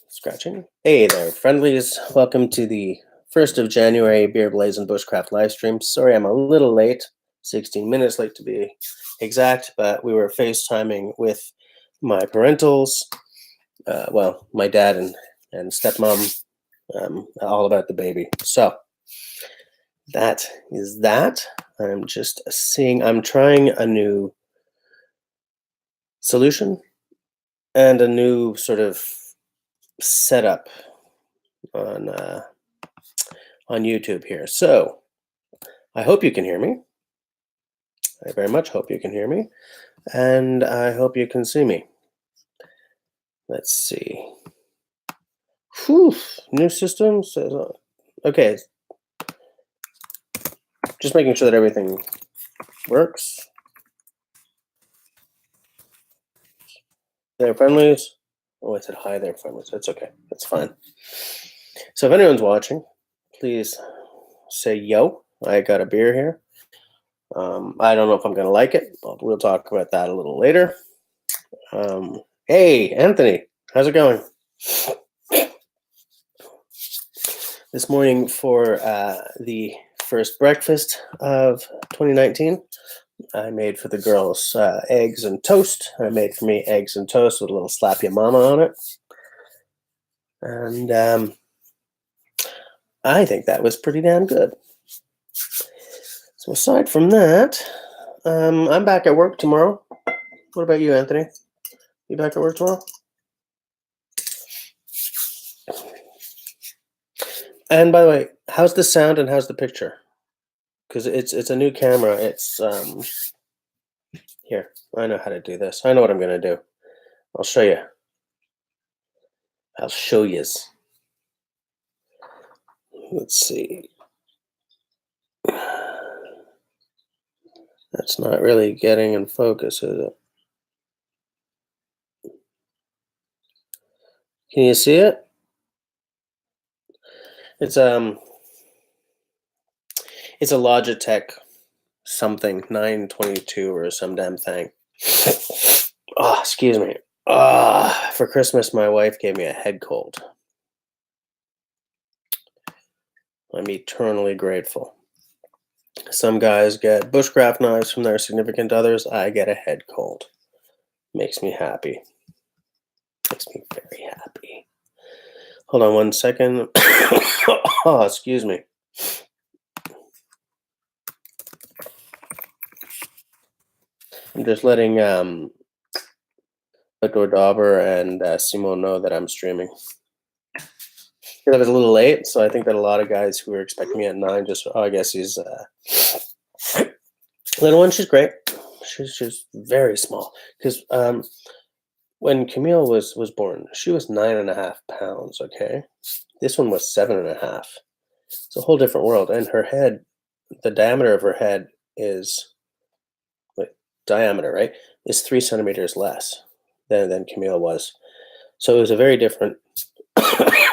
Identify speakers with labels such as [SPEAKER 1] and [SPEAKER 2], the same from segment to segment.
[SPEAKER 1] Scratching. Hey there, friendlies. Welcome to the 1st of January Beer Blazing Bushcraft live stream. Sorry I'm a little late, 16 minutes late to be exact, but we were FaceTiming with my parentals, well, my dad and stepmom, all about the baby. So that is that. I'm trying a new solution and a new sort of setup on on YouTube here. So I hope you can hear me. I very much hope you can hear me, and I hope you can see me. Let's see. Whew, new system says okay. Just making sure that everything works. There, friendlies. Oh, I said hi there, friendlies. That's okay. That's fine. So if anyone's watching, please say yo. I got a beer here. I don't know if I'm going to like it, but we'll talk about that a little later. Hey, Anthony, how's it going? This morning for the first breakfast of 2019, I made for the girls eggs and toast. I made for me eggs and toast with a little slap your mama on it. And I think that was pretty damn good. So aside from that, I'm back at work tomorrow. What about you, Anthony? You back at work tomorrow? And by the way, how's the sound and how's the picture? Because it's a new camera. It's here. I know how to do this. I know what I'm gonna do. I'll show you. I'll show yous. Let's see. That's not really getting in focus, is it? Can you see it? It's a Logitech something 922 or some damn thing. Oh, excuse me. For Christmas, my wife gave me a head cold. I'm eternally grateful. Some guys get bushcraft knives from their significant others. I get a head cold. Makes me happy. Makes me very happy. Hold on one second. Oh, excuse me. I'm just letting Outdoor Dauber and Simone know that I'm streaming. I was a little late, so I think that a lot of guys who were expecting me at 9 just, I guess he's little one. She's great. She's very small. Because when Camille was born, she was 9.5 pounds. Okay, this one was 7.5. It's a whole different world. And her head, the diameter of her head is, diameter, right? Is 3 centimeters less than Camille was. So it was a very different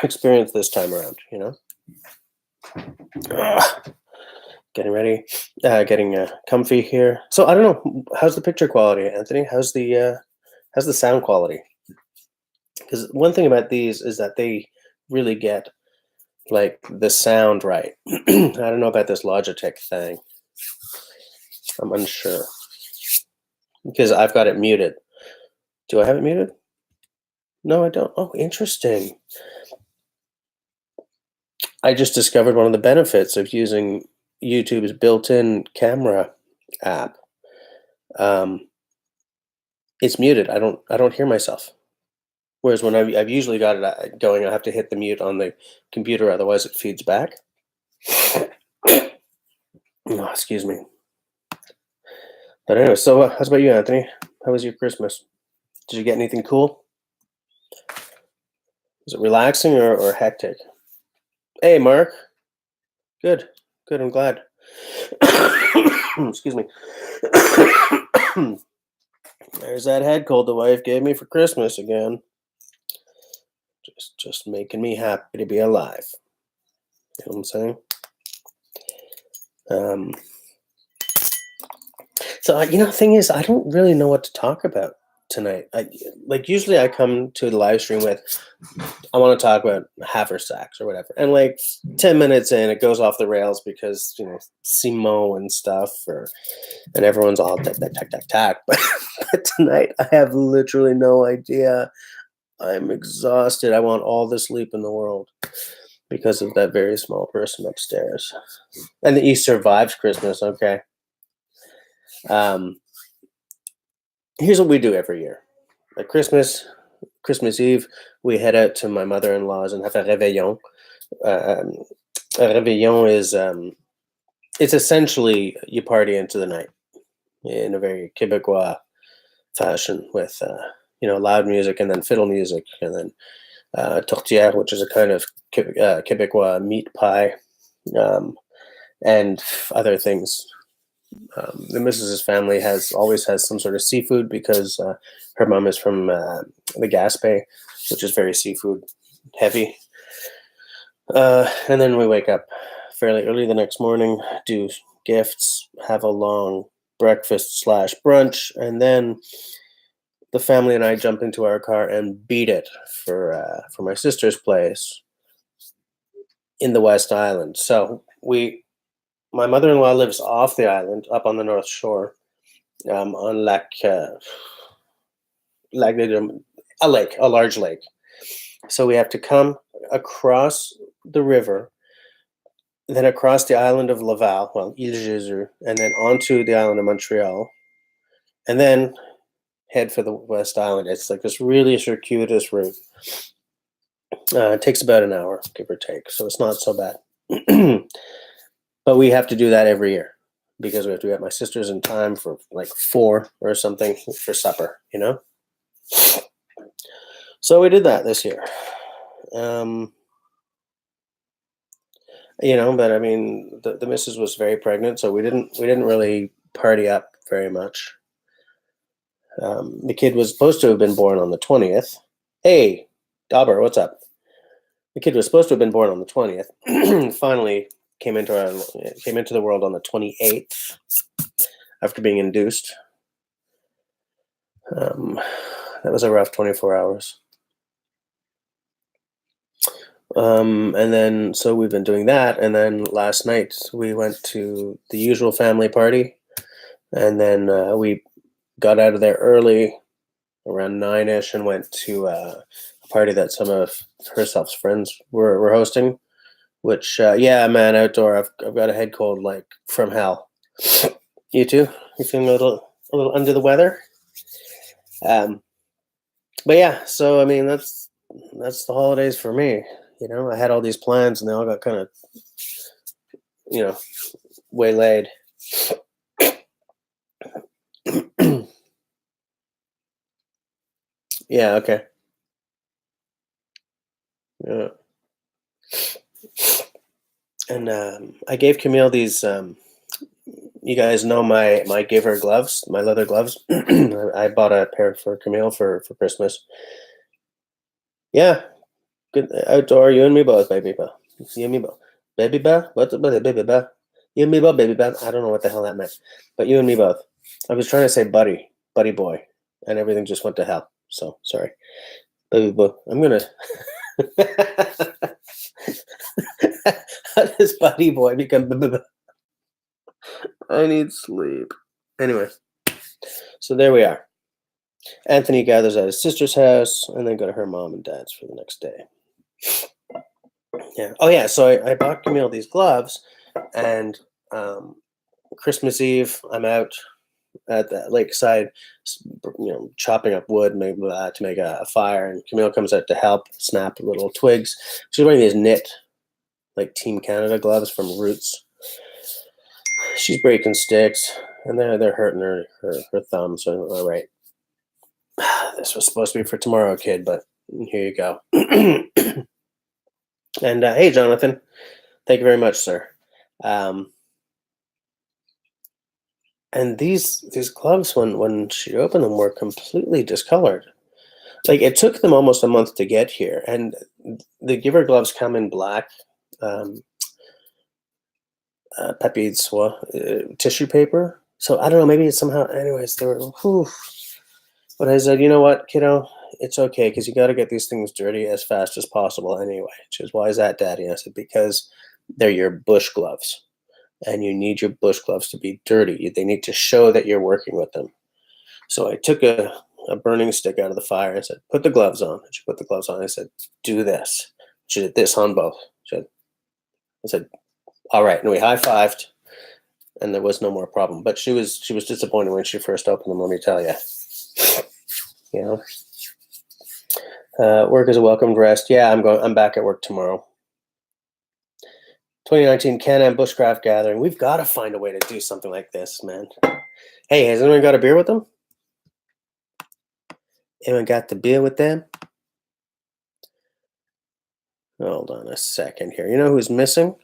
[SPEAKER 1] experience this time around, you know. Getting ready, getting comfy here. So I don't know, how's the picture quality, Anthony? How's the sound quality? Because one thing about these is that they really get like the sound right. I don't know about this Logitech thing. I'm unsure because I've got it muted. Do I have it muted? No, I don't. Oh, interesting. I just discovered one of the benefits of using YouTube's built-in camera app. It's muted. I don't hear myself. Whereas when I've usually got it going, I have to hit the mute on the computer, otherwise it feeds back. Oh, excuse me. But anyway, so how's about you, Anthony? How was your Christmas? Did you get anything cool? Was it relaxing or hectic? Hey, Mark. Good. Good. I'm glad. Excuse me. There's that head cold the wife gave me for Christmas again. Just making me happy to be alive. You know what I'm saying? So, the thing is, I don't really know what to talk about tonight. Like usually I come to the live stream with I want to talk about haversacks or whatever, and like 10 minutes in, it goes off the rails because Simo and stuff, and everyone's all tack tack tack tack tack. But tonight I have literally no idea. I'm exhausted. I want all the sleep in the world because of that very small person upstairs. And he survives Christmas. Okay. Um, Here's what we do every year. At Christmas Eve, we head out to my mother-in-law's and have a réveillon. Um, a réveillon is it's essentially you party into the night in a very Quebecois fashion with loud music and then fiddle music and then tourtière, which is a kind of Quebecois meat pie, and other things. The Mrs.'s family always has some sort of seafood because her mom is from the Gaspé, which is very seafood heavy. And then we wake up fairly early the next morning, do gifts, have a long breakfast / brunch, and then the family and I jump into our car and beat it for my sister's place in the West Island. So my mother-in-law lives off the island, up on the North Shore, on a large lake. So we have to come across the river, then across the island of Laval, well, Ile Jésus, and then onto the island of Montreal, and then head for the West Island. It's like this really circuitous route. It takes about an hour, give or take, so it's not so bad. But we have to do that every year because we have to get my sister's in time for like 4 or something for supper, So we did that this year. But I mean, the missus was very pregnant, so we didn't really party up very much. The kid was supposed to have been born on the 20th. Hey, Dauber, what's up? The kid was supposed to have been born on the 20th. Finally came into the world on the 28th after being induced. That was a rough 24 hours. And then so we've been doing that, and then last night we went to the usual family party, and then we got out of there early around 9ish and went to a party that some of herself's friends were hosting, which man, outdoor, I've got a head cold like from hell. You too? You feeling a little under the weather? But yeah, so I mean that's the holidays for me. I had all these plans and they all got kind of waylaid. Yeah, okay. Yeah. And I gave Camille these you guys know my giver gloves, my leather gloves. I bought a pair for Camille for Christmas. Yeah, good outdoor. You and me both, baby. You and me both, baby. What's baby? You and me both, baby. I don't know what the hell that meant, but you and me both. I was trying to say buddy boy, and everything just went to hell. So sorry, baby boy. I'm gonna. How does buddy boy become? I need sleep. Anyway, so there we are. Anthony gathers at his sister's house and then go to her mom and dad's for the next day. Yeah. Oh, yeah. So I bought Camille these gloves, and Christmas Eve, I'm out at the lakeside, chopping up wood to make a fire, and Camille comes out to help snap little twigs. She's wearing these knit, like Team Canada gloves from Roots. She's breaking sticks, and they're hurting her thumb. So all right, this was supposed to be for tomorrow, kid, but here you go. And hey, Jonathan, thank you very much, sir. And these gloves, when she opened them, were completely discolored. Like it took them almost a month to get here, and the giver gloves come in black. Papier de soie, tissue paper. So I don't know, maybe it's somehow, anyways, they were, whew. But I said, you know what, kiddo, it's okay because you got to get these things dirty as fast as possible anyway. She goes, why is that, Daddy? I said, because they're your bush gloves and you need your bush gloves to be dirty. They need to show that you're working with them. So I took a burning stick out of the fire and said, put the gloves on. And she put the gloves on. I said, do this. She did this on both. I said, all right. And we high-fived and there was no more problem. But she was disappointed when she first opened them, let me tell you. You know, work is a welcomed rest. Yeah, I'm back at work tomorrow. 2019 Can-Am Bushcraft Gathering. We've got to find a way to do something like this, man. Hey, has anyone got a beer with them? Anyone got the beer with them? Hold on a second here. You know who's missing?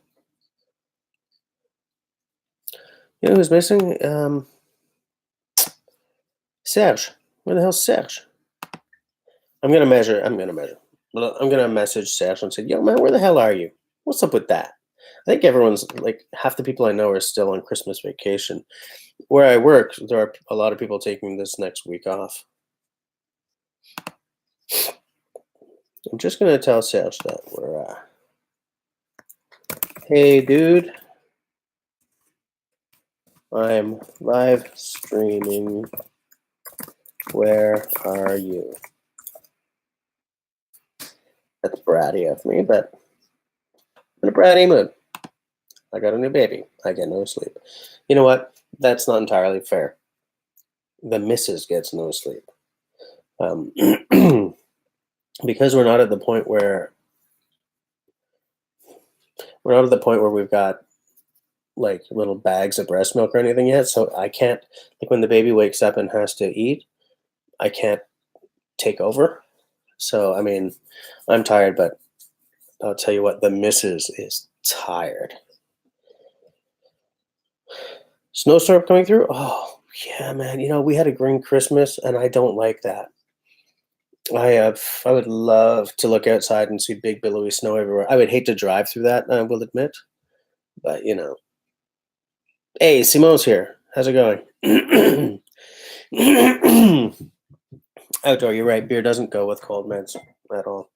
[SPEAKER 1] You know who's missing? Serge. Where the hell's Serge? I'm gonna message Serge and say, yo, man, where the hell are you? What's up with that? I think everyone's, like, half the people I know are still on Christmas vacation. Where I work, there are a lot of people taking this next week off. I'm just gonna tell Serge that we're, hey, dude, I'm live streaming. Where are you? That's bratty of me, but in a bratty mood. I got a new baby. I get no sleep. You know what? That's not entirely fair. The missus gets no sleep. Because we're not at the point where we've got like little bags of breast milk or anything yet. So I can't, like, when the baby wakes up and has to eat, I can't take over. So, I mean, I'm tired, but I'll tell you what, the missus is tired. Snowstorm coming through? Oh, yeah, man. You know, we had a green Christmas, and I don't like that. I would love to look outside and see big billowy snow everywhere. I would hate to drive through that, I will admit. But, you know. Hey, Simone's here. How's it going? Outdoor, you're right. Beer doesn't go with cold meds at all.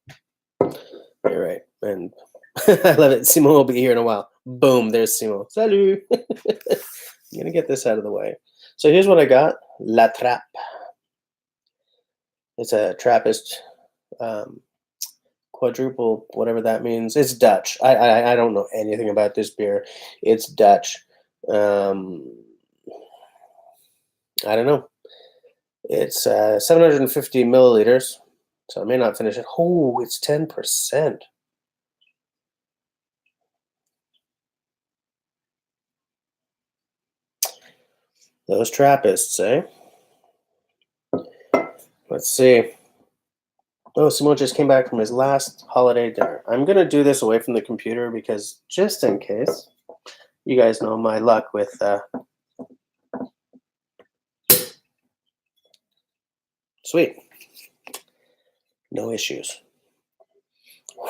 [SPEAKER 1] You're right. And I love it. Simone will be here in a while. Boom, there's Simone. Salut. I'm going to get this out of the way. So here's what I got. La Trappe. It's a Trappist quadruple, whatever that means. It's Dutch. I don't know anything about this beer. It's Dutch. I don't know. It's 750 milliliters, so I may not finish it. Oh, it's 10%. Those Trappists, eh? Let's see. Oh, Simone just came back from his last holiday dinner. I'm going to do this away from the computer because just in case, you guys know my luck with sweet. No issues.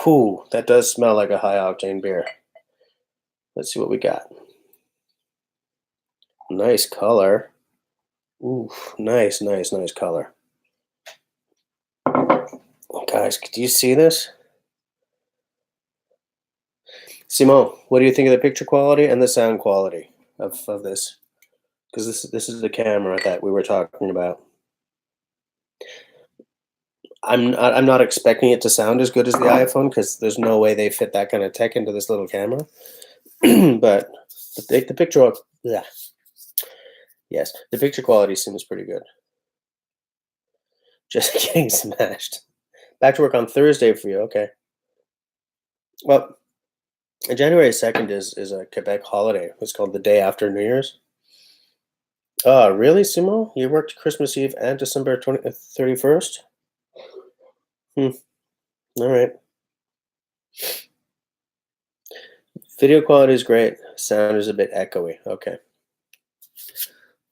[SPEAKER 1] Whew, that does smell like a high-octane beer. Let's see what we got. Nice color. Ooh, nice color. Guys, do you see this? Simone, what do you think of the picture quality and the sound quality of this? Because this is the camera that we were talking about. I'm not expecting it to sound as good as the iPhone because there's no way they fit that kind of tech into this little camera. But the picture, yeah, yes, the picture quality seems pretty good. Just getting smashed. Back to work on Thursday for you. Okay. Well, January 2nd is a Quebec holiday. It's called the day after New Year's. Oh, really, Simo? You worked Christmas Eve and December 31st? All right. Video quality is great. Sound is a bit echoey. Okay.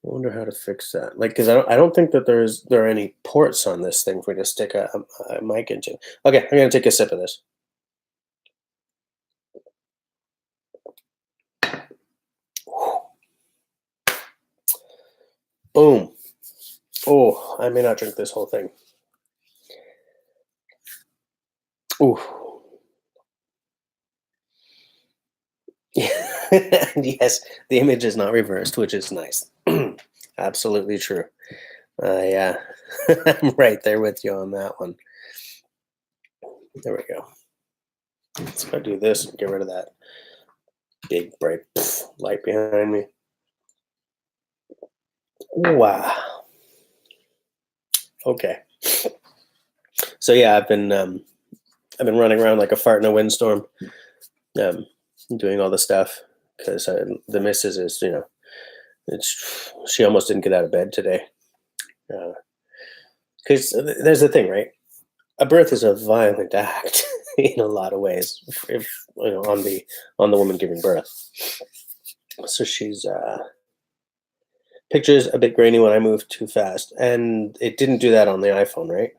[SPEAKER 1] I wonder how to fix that. Like, because I don't think that there are any ports on this thing for me to stick a mic into. Okay, I'm gonna take a sip of this. Boom. Oh, I may not drink this whole thing. Ooh. Yes, the image is not reversed, which is nice. Absolutely true. Yeah, I'm right there with you on that one. There we go. Let's go do this and get rid of that big bright light behind me. Wow. Okay. So yeah, I've been running around like a fart in a windstorm, um, doing all the stuff because the missus is, she almost didn't get out of bed today. Because there's the thing, right? A birth is a violent act in a lot of ways. If on the woman giving birth, so she's pictures a bit grainy when I move too fast, and it didn't do that on the iPhone, right?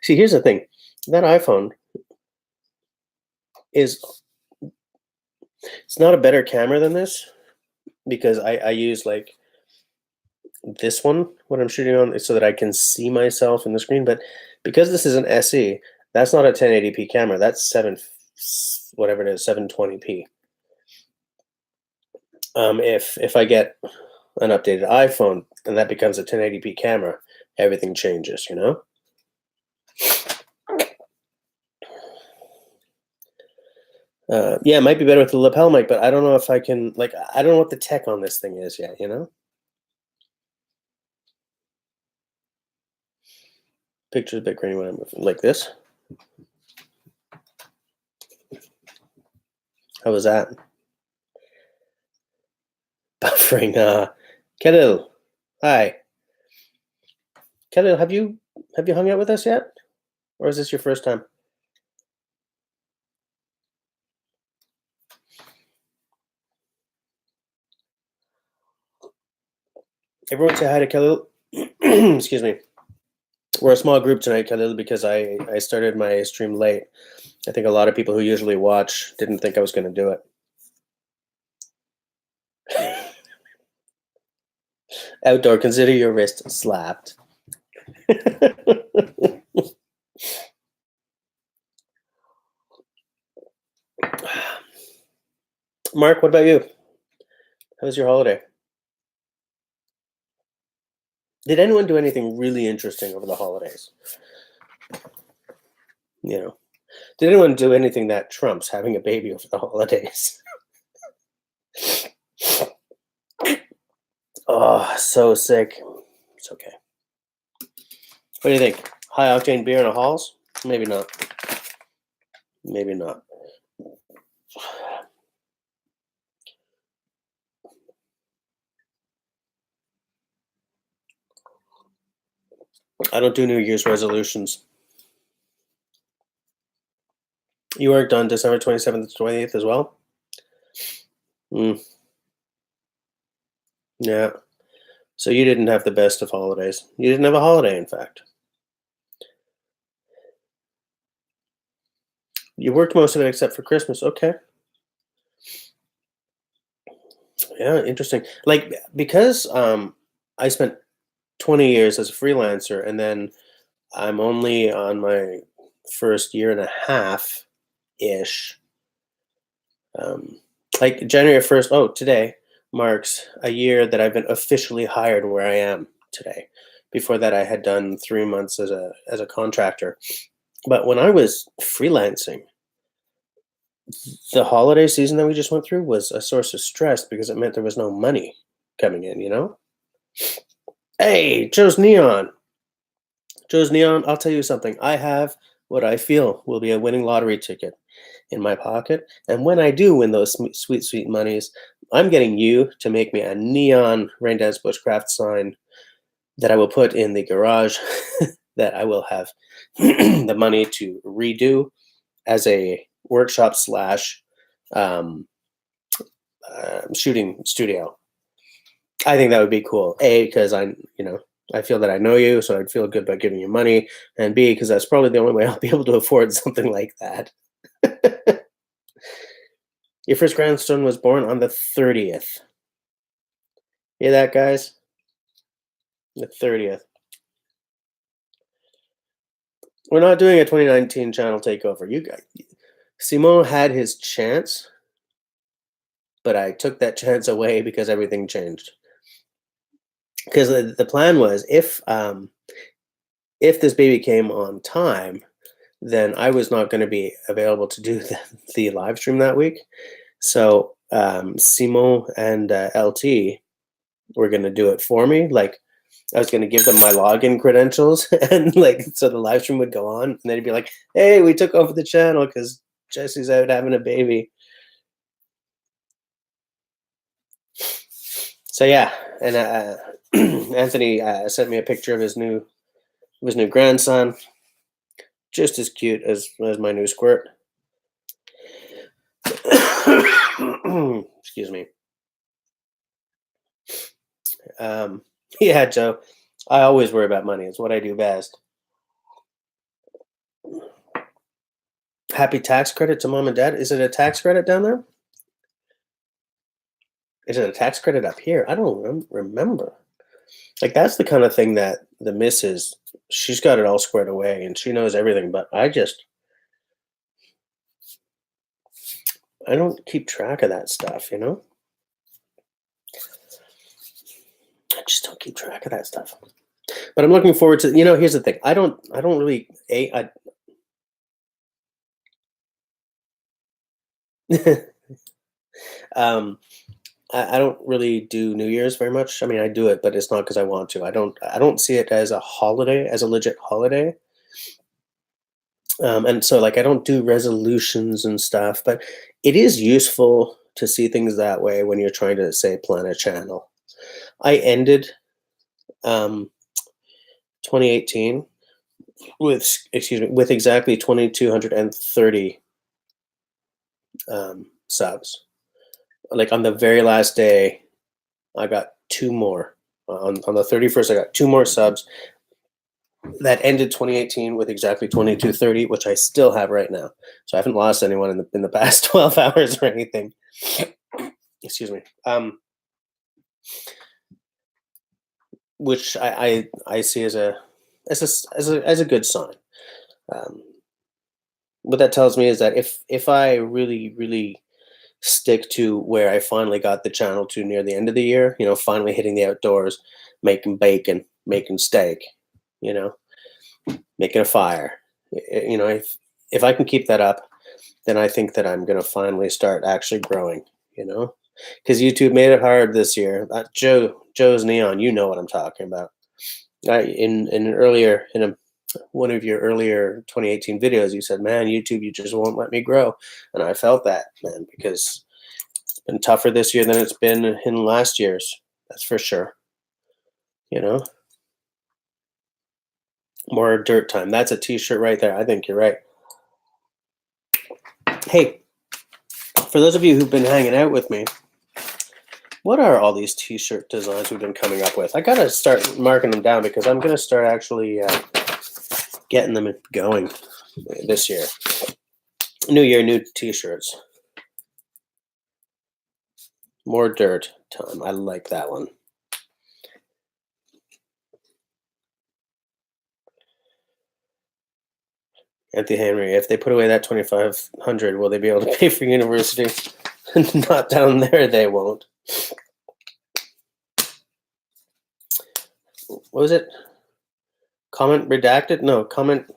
[SPEAKER 1] See, here's the thing: that iPhone is it's not a better camera than this because I use like this one when I'm shooting on so that I can see myself in the screen. But because this is an SE, that's not a 1080p camera. That's whatever it is, 720p. If I get an updated iPhone and that becomes a 1080p camera, everything changes. Yeah, it might be better with the lapel mic, but I don't know if I can. Like, I don't know what the tech on this thing is yet. Picture's a bit grainy when I'm moving like this. How was that? Buffering. Khalil, hi. Khalil, have you hung out with us yet, or is this your first time? Everyone say hi to Khalil. Excuse me. We're a small group tonight, Khalil, because I started my stream late. I think a lot of people who usually watch didn't think I was going to do it. Outdoor, consider your wrist slapped. Mark, what about you? How was your holiday? Did anyone do anything really interesting over the holidays? You know, did anyone do anything that trumps having a baby over the holidays? Oh, so sick. It's okay. What do you think? High octane beer in a halls? Maybe not. Maybe not. I don't do New Year's resolutions. You worked on December 27th to 28th as well? Mm, yeah. So you didn't have the best of holidays. You didn't have a holiday, in fact. You worked most of it except for Christmas. Okay. Yeah, interesting. Like because I spent 20 years as a freelancer and then I'm only on my first year and a half ish. Um like January 1st, oh, today marks a year that I've been officially hired where I am today. Before that I had done 3 months as a contractor. But when I was freelancing, the holiday season that we just went through was a source of stress because it meant there was no money coming in. Hey, Joe's Neon. Joe's Neon, I'll tell you something. I have what I feel will be a winning lottery ticket in my pocket. And when I do win those sweet, sweet monies, I'm getting you to make me a neon Rain Dance Bushcraft sign that I will put in the garage that I will have the money to redo as a workshop slash um, shooting studio. I think that would be cool. A, because I feel that I know you, so I'd feel good about giving you money. And B, because that's probably the only way I'll be able to afford something like that. Your first grandson was born on the 30th. Hear that, guys? The 30th. We're not doing a 2019 channel takeover. You guys, Simon had his chance, but I took that chance away because everything changed. Because the plan was if this baby came on time, then I was not going to be available to do the live stream that week. So Simon and LT were going to do it for me. Like I was going to give them my login credentials, and like so the live stream would go on, and they'd be like, "Hey, we took over the channel because Jesse's out having a baby." So yeah, and Anthony sent me a picture of his new grandson, just as cute as my new squirt. Excuse me. Yeah, Joe. I always worry about money. It's what I do best. Happy tax credit to mom and dad. Is it a tax credit down there? Is it a tax credit up here? I don't remember. Like that's the kind of thing that the missus, she's got it all squared away and she knows everything. But I don't keep track of that stuff. I just don't keep track of that stuff. But I'm looking forward to. Here's the thing. I don't really. um, I don't really do New Year's very much. I mean, I do it, but it's not because I want to. I don't see it as a holiday, as a legit holiday. And so, like, I don't do resolutions and stuff. But it is useful to see things that way when you're trying to say plan a channel. I ended 2018 with exactly 2,230 subs. Like on the very last day, I got 2 more. On the 31st, I got 2 more subs. That ended 2018 with exactly 2,230, which I still have right now. So I haven't lost anyone in the past 12 hours or anything. Excuse me. Which I see as a good sign. What that tells me is that if I really stick to where I finally got the channel to near the end of the year, finally hitting the outdoors, making bacon, making steak, making a fire, if I can keep that up, then I think that I'm going to finally start actually growing, because YouTube made it hard this year. Joe's Neon, you know what I'm talking about. In one of your earlier 2018 videos, you said, "Man, YouTube, you just won't let me grow," and I felt that, man, because it's been tougher this year than it's been in last year's. That's for sure. More dirt time. That's a T-shirt right there. I think you're right. Hey, for those of you who've been hanging out with me, what are all these T-shirt designs we've been coming up with? I gotta start marking them down because I'm gonna start actually getting them going this year. New year, new T-shirts. More dirt time. I like that one. Anthony Henry, if they put away that 2,500, will they be able to pay for university? Not down there, they won't. What was it? Comment redacted? No, comment.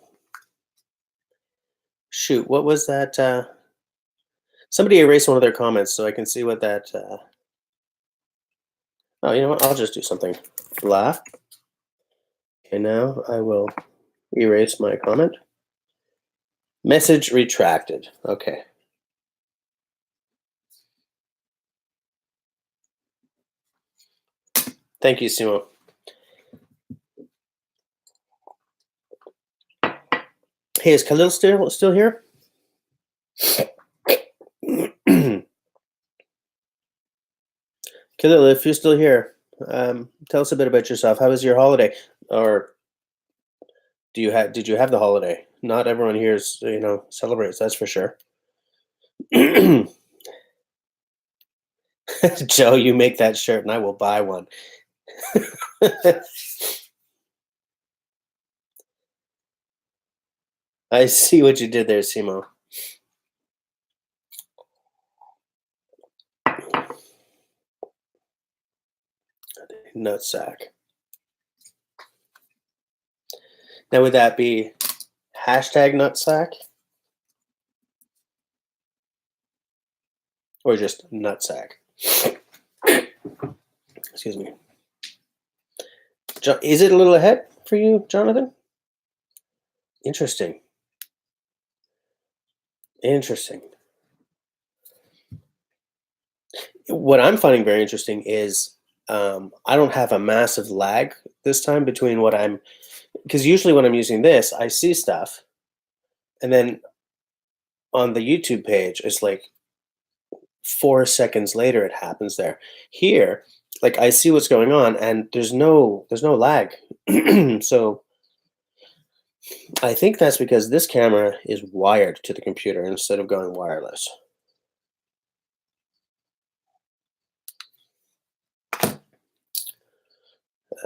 [SPEAKER 1] Shoot, what was that? Somebody erase one of their comments so I can see what that. Oh, you know what? I'll just do something. Blah. Okay, now I will erase my comment. Message retracted. Okay. Thank you, Simo. Hey, is Khalil still here? Khalil, if you're still here, tell us a bit about yourself. How was your holiday? Or did you have the holiday? Not everyone here celebrates, that's for sure. Joe, you make that shirt and I will buy one. I see what you did there, Simo. Nutsack. Now, would that be hashtag nutsack or just nutsack? Excuse me. Is it a little ahead for you, Jonathan? Interesting. Interesting. What I'm finding very interesting is I don't have a massive lag this time between what I'm, because usually when I'm using this, I see stuff, and then on the YouTube page, it's like 4 seconds later it happens there. Here, like I see what's going on, and there's no lag. So I think that's because this camera is wired to the computer instead of going wireless.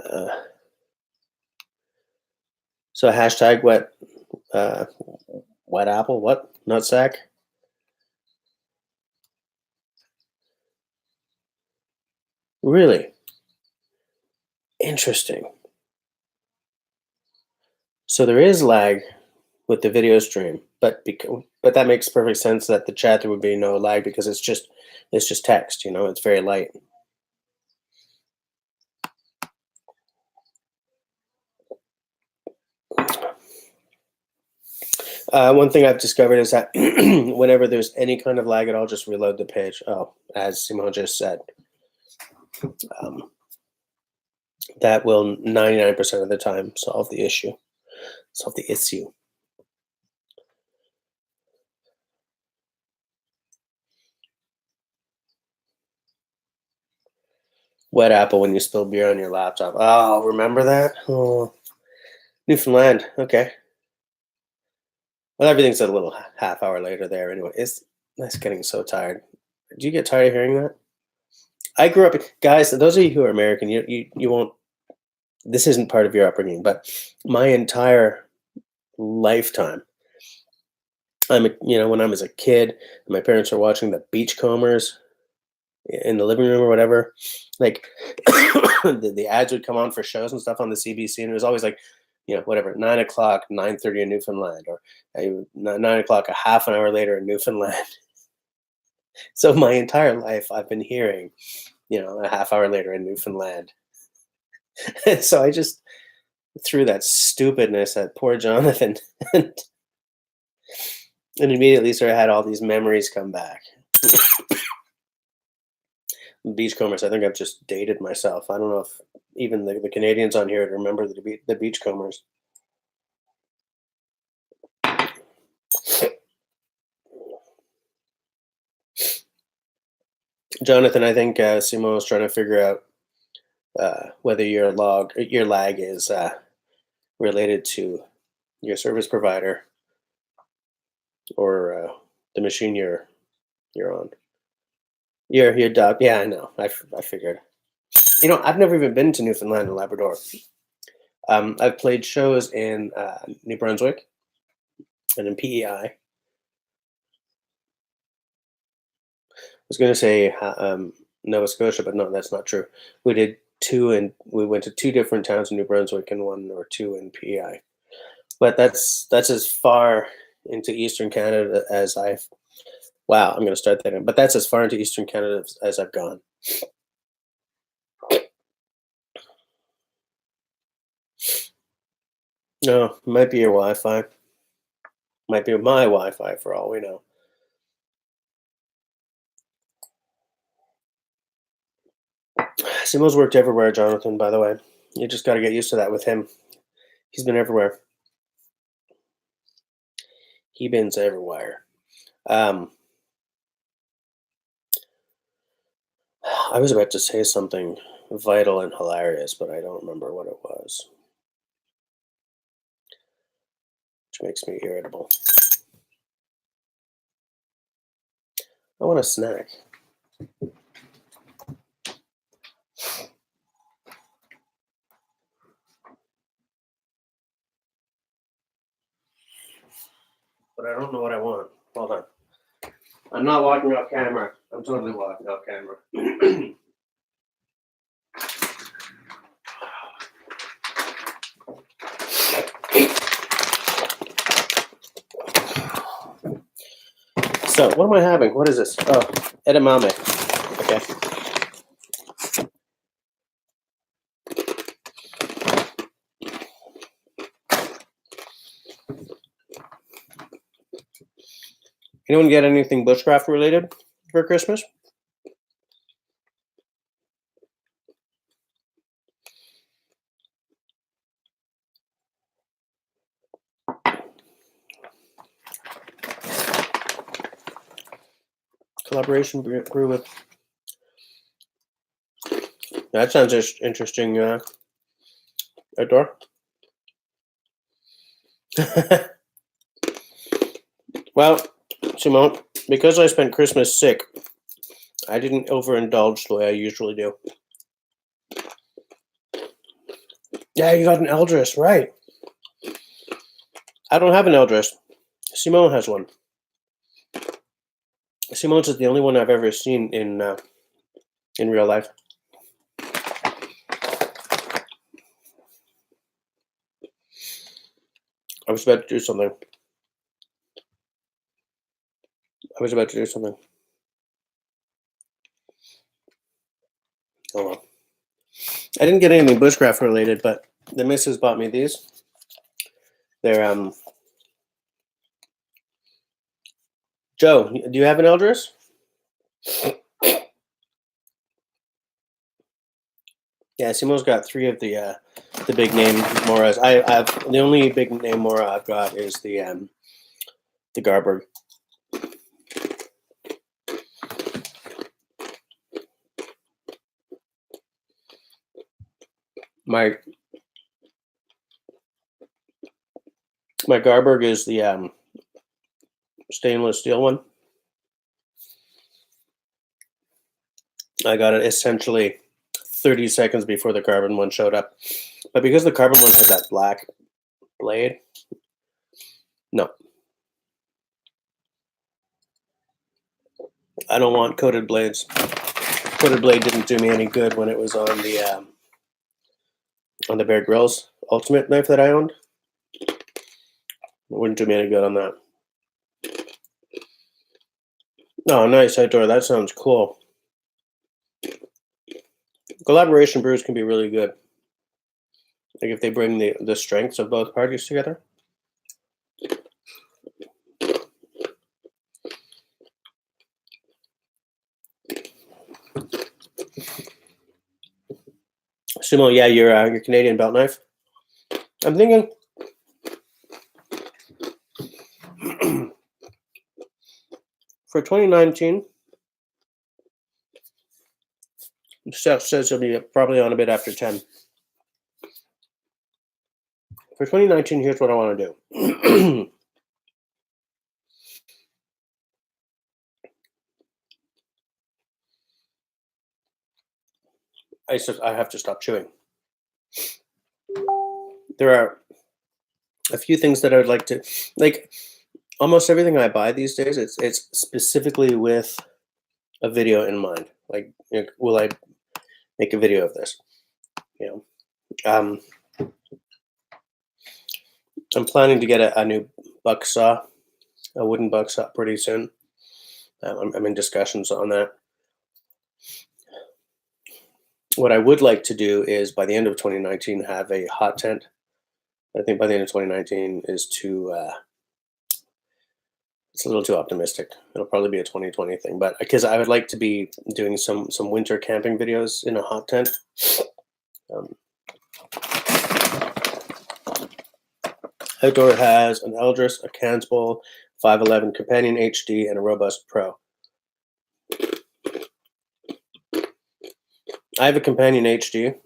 [SPEAKER 1] Uh, so hashtag uh, wet apple, what? Nutsack? Really? Interesting. So there is lag with the video stream, but that makes perfect sense that the chat there would be no lag because it's just text, it's very light. One thing I've discovered is that whenever there's any kind of lag at all, just reload the page. Oh, as Simone just said, um, that will 99% of the time solve the issue. Solve the issue. Wet apple when you spill beer on your laptop. Oh, remember that? Oh, Newfoundland. Okay. Well, everything's a little half hour later there anyway. That's getting so tired. Do you get tired of hearing that? I grew up, guys. Those of you who are American, you won't. This isn't part of your upbringing, but my entire lifetime, when I was a kid, and my parents were watching the Beachcombers in the living room or whatever. Like the ads would come on for shows and stuff on the CBC, and it was always like, whatever, 9 o'clock, 9:30 in Newfoundland, or 9 o'clock, a half an hour later in Newfoundland. So my entire life, I've been hearing, a half hour later in Newfoundland. So I just threw that stupidness at poor Jonathan, and, and immediately sort of had all these memories come back. Beachcombers. I think I've just dated myself. I don't know if even the Canadians on here remember the Beachcombers. Jonathan, I think Simo was trying to figure out whether your lag is related to your service provider or the machine you're on. Your dog. Yeah, I know. I figured. I've never even been to Newfoundland and Labrador. I've played shows in New Brunswick and in PEI. I was going to say Nova Scotia, but no, that's not true. We went to two different towns in New Brunswick and one or two in PEI. But that's as far into Eastern Canada as I've. Wow, I'm going to start that in. But that's as far into Eastern Canada as I've gone. No, it might be your Wi-Fi. Might be my Wi-Fi for all we know. Simo's worked everywhere, Jonathan, by the way. You just got to get used to that with him. He's been everywhere. He been everywhere. I was about to say something vital and hilarious, but I don't remember what it was, which makes me irritable. I want a snack. but I don't know what I want. Hold on. I'm not walking off camera. I'm totally walking off camera. So, what am I having? What is this? Oh, edamame. Okay. Anyone get anything bushcraft related for Christmas? Collaboration brew with. That sounds interesting, outdoor. Well, Simone, because I spent Christmas sick, I didn't overindulge the way I usually do. Yeah, you got an Eldris, right? I don't have an Eldris. Simone has one. Simone's is the only one I've ever seen in real life. I was about to do something. Oh well. I didn't get anything bushcraft related, but the missus bought me these. They're Joe, do you have an Eldris? Yeah, Simo's got 3 of the big name Moras. I've the only big name Mora I've got is the Garberg. My Garberg is the stainless steel one. I got it essentially 30 seconds before the carbon one showed up. But because the carbon one has that black blade, no. I don't want coated blades. Coated blade didn't do me any good when it was on the Bear Grylls Ultimate knife that I owned. It wouldn't do me any good on that. Oh, nice outdoor. That sounds cool. Collaboration brews can be really good. Like if they bring the strengths of both parties together. Simo, yeah, your Canadian belt knife. I'm thinking for 2019, Steph says it'll be probably on a bit after 10. For 2019, here's what I want to do. I have to stop chewing. There are a few things that I would like to, like almost everything I buy these days, it's specifically with a video in mind. Like, will I make a video of this? You know, I'm planning to get a new buck saw, a wooden buck saw pretty soon. I'm in discussions on that. What I would like to do is by the end of 2019 have a hot tent. I think by the end of 2019 is too. It's a little too optimistic. It'll probably be a 2020 thing, but because I would like to be doing some winter camping videos in a hot tent. Outdoor has an Eldris, a Cans Bowl, 511 Companion HD, and a Robust Pro. I have a Companion HD.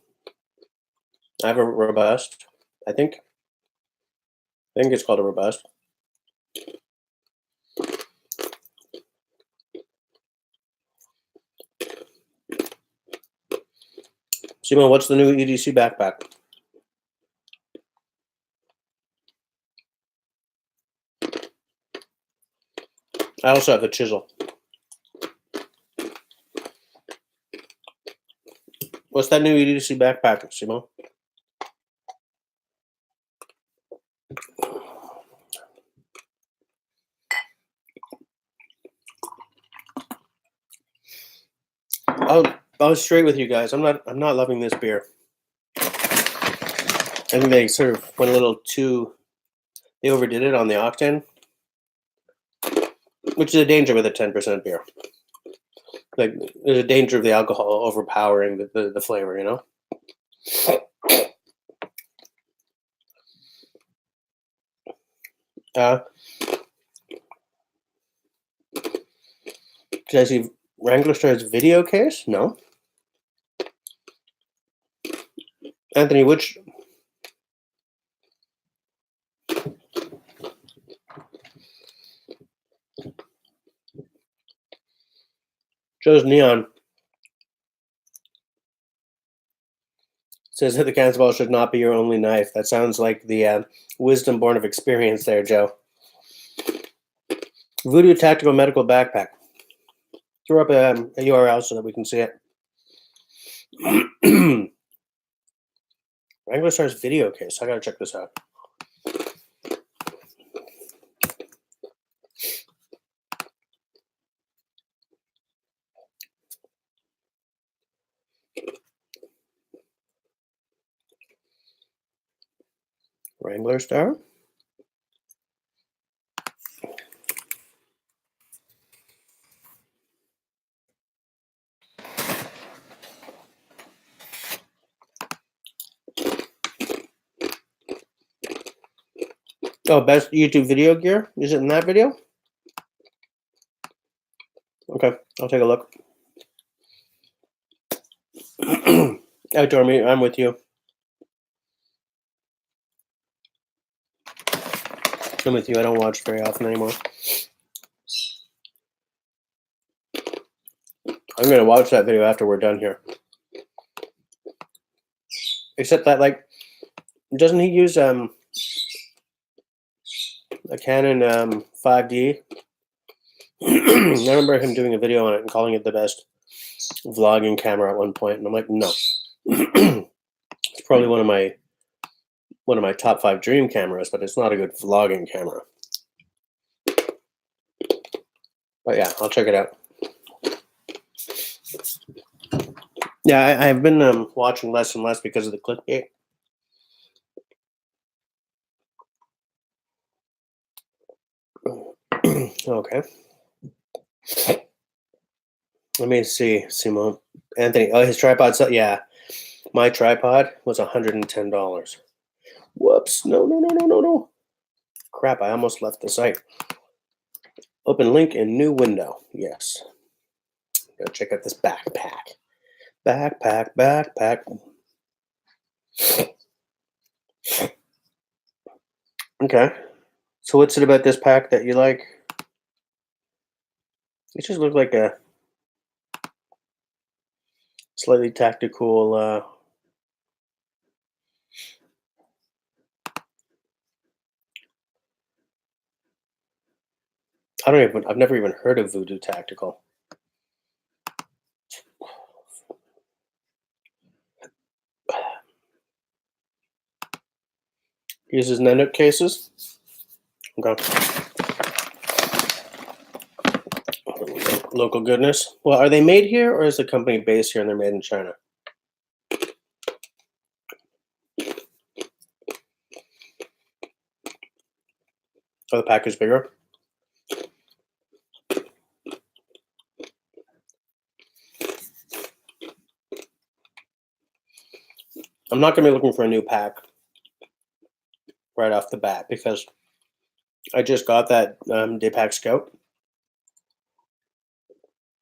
[SPEAKER 1] I have a Robust. I think it's called a Robust. Simon, what's the new EDC backpack? I also have the chisel. What's that new EDC backpack, Simo? I'll straight with you guys. I'm not loving this beer. I think they sort of went a little too. They overdid it on the octane, which is a danger with a 10% beer. Like, there's a danger of the alcohol overpowering the flavor, you know? Did I see Wrangler Star's video case? No. Anthony, which... Joe's Neon says that the cannonball should not be your only knife. That sounds like the wisdom born of experience there, Joe. Voodoo Tactical Medical Backpack. Throw up a URL so that we can see it. Wrangler Star's video case. I gotta check this out. Wrangler Star. Oh, best YouTube video gear? Is it in that video? Okay, I'll take a look. Outdoor me, I'm with you. I'm with you. I don't watch very often anymore. I'm gonna watch that video after we're done here. Except that, like, doesn't he use a Canon 5D? I remember him doing a video on it and calling it the best vlogging camera at one point, and I'm like, no. It's probably one of my top 5 dream cameras, but it's not a good vlogging camera. But yeah, I'll check it out. Yeah, I've been watching less and less because of the clickbait. Okay. Let me see, Simone. Anthony, oh, his tripod, yeah. My tripod was $110. Whoops, no. Crap, I almost left the site. Open link in new window, yes. Go check out this backpack. Backpack. Okay. So what's it about this pack that you like? It just looked like a slightly tactical I've never even heard of Voodoo Tactical. Uses Nanook cases. Okay. Local goodness. Well, are they made here or is the company based here and they're made in China? Oh, the pack is bigger. I'm not going to be looking for a new pack right off the bat because I just got that Daypack Scout.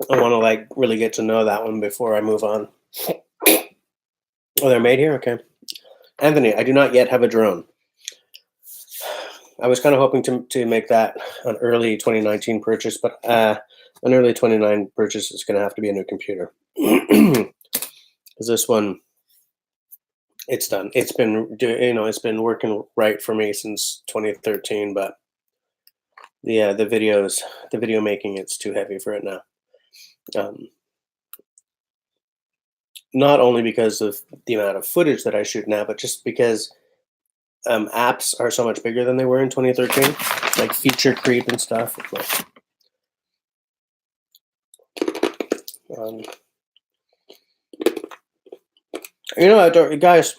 [SPEAKER 1] I want to like really get to know that one before I move on. Oh, they're made here? Okay. Anthony, I do not yet have a drone. I was kind of hoping to make that an early 2019 purchase, but an early 2019 purchase is going to have to be a new computer. Because this one, it's done. It's been it's been working right for me since 2013, but the video making, it's too heavy for it now. Not only because of the amount of footage that I shoot now, but just because apps are so much bigger than they were in 2013, like feature creep and stuff. Um, guys,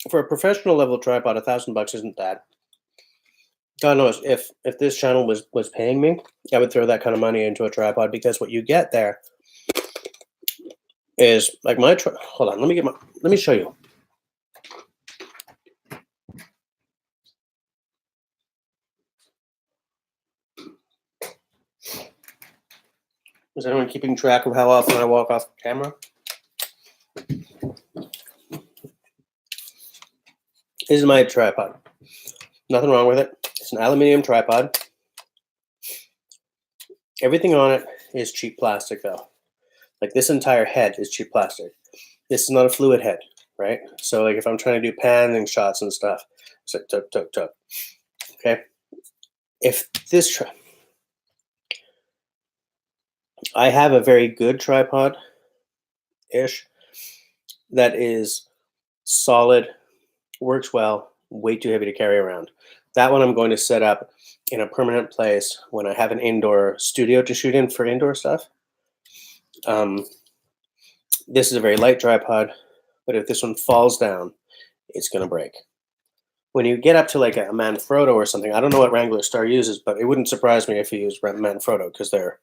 [SPEAKER 1] for a professional level tripod, $1,000 isn't bad. God knows if this channel was paying me, I would throw that kind of money into a tripod, because what you get there is like hold on, let me show you. Is anyone keeping track of how often I walk off camera? This is my tripod. Nothing wrong with it. It's an aluminum tripod. Everything on it is cheap plastic, though. Like, this entire head is cheap plastic. This is not a fluid head, right? So, like, if I'm trying to do panning shots and stuff, it's like tuk, tuk, tuk. Okay? If this I have a very good tripod-ish that is solid, works well, way too heavy to carry around. That one I'm going to set up in a permanent place when I have an indoor studio to shoot in for indoor stuff. This is a very light tripod, but if this one falls down, it's going to break. When you get up to like a Manfrotto or something, I don't know what Wrangler Star uses, but it wouldn't surprise me if you use Manfrotto, because they're,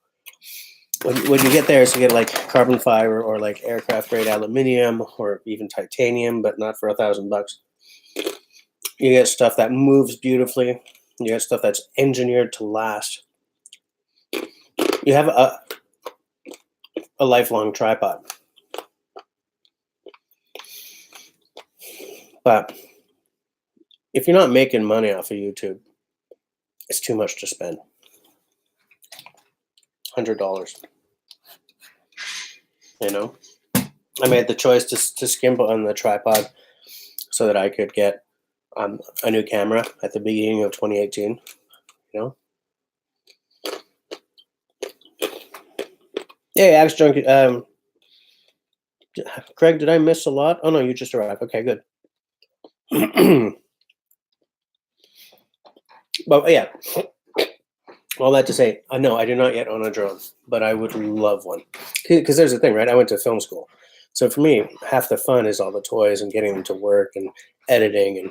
[SPEAKER 1] when you get there, so you get like carbon fiber or like aircraft grade aluminium or even titanium, but not for $1,000. You get stuff that moves beautifully. You get stuff that's engineered to last. You have a lifelong tripod. But if you're not making money off of YouTube, it's too much to spend. $100. You know? I made the choice to skimp on the tripod so that I could get a new camera at the beginning of 2018. You know? Hey, Axe Junkie. Craig, did I miss a lot? Oh no, you just arrived. Okay, good. But yeah, all that to say, no, I do not yet own a drone, but I would love one. Because there's the thing, right? I went to film school. So for me, half the fun is all the toys and getting them to work and editing and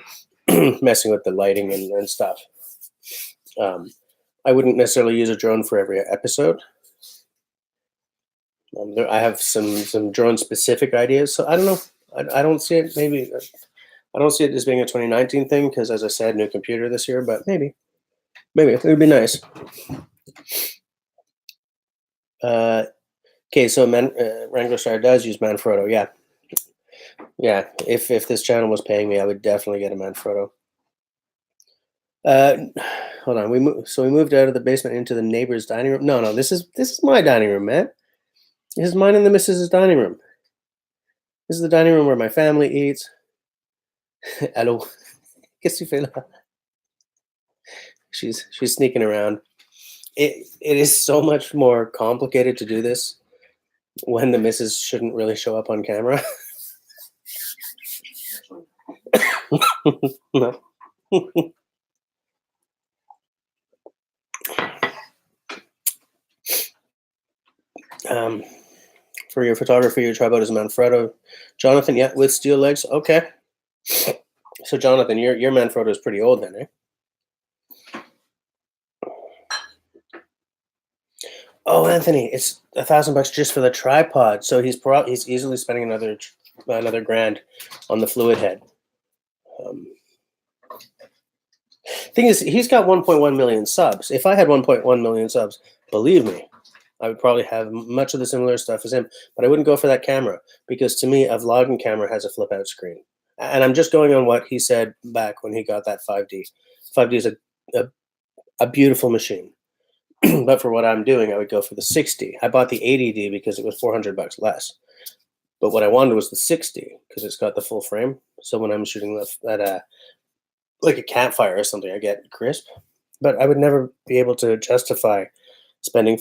[SPEAKER 1] messing with the lighting and stuff. I wouldn't necessarily use a drone for every episode. I have some drone specific ideas. So I don't know. I don't see it. Maybe I don't see it as being a 2019 thing, because, as I said, new computer this year. But maybe it would be nice. Okay, so Wrangler Star does use Manfrotto. Yeah. If this channel was paying me, I would definitely get a Manfrotto. Hold on. We moved out of the basement into the neighbor's dining room. No, this is my dining room, man. This is mine and the missus's dining room. This is the dining room where my family eats. Hello. Qu'est-ce que tu fais là? She's sneaking around. It is so much more complicated to do this when the missus shouldn't really show up on camera. No. For your photography, your tripod is Manfrotto. Jonathan, yeah, with steel legs. Okay. So Jonathan, your Manfrotto is pretty old then, eh? Oh, Anthony, it's $1,000 just for the tripod. So he's easily spending another grand on the fluid head. Thing is, he's got 1.1 million subs. If I had 1.1 million subs, believe me, I would probably have much of the similar stuff as him. But I wouldn't go for that camera, because to me, a vlogging camera has a flip out screen. And I'm just going on what he said back when he got that 5D. 5D is a beautiful machine. But for what I'm doing, I would go for the 60. I bought the 80D because it was $400 less. But what I wanted was the 60 because it's got the full frame. So when I'm shooting at like a campfire or something, I get crisp. but I would never be able to justify spending,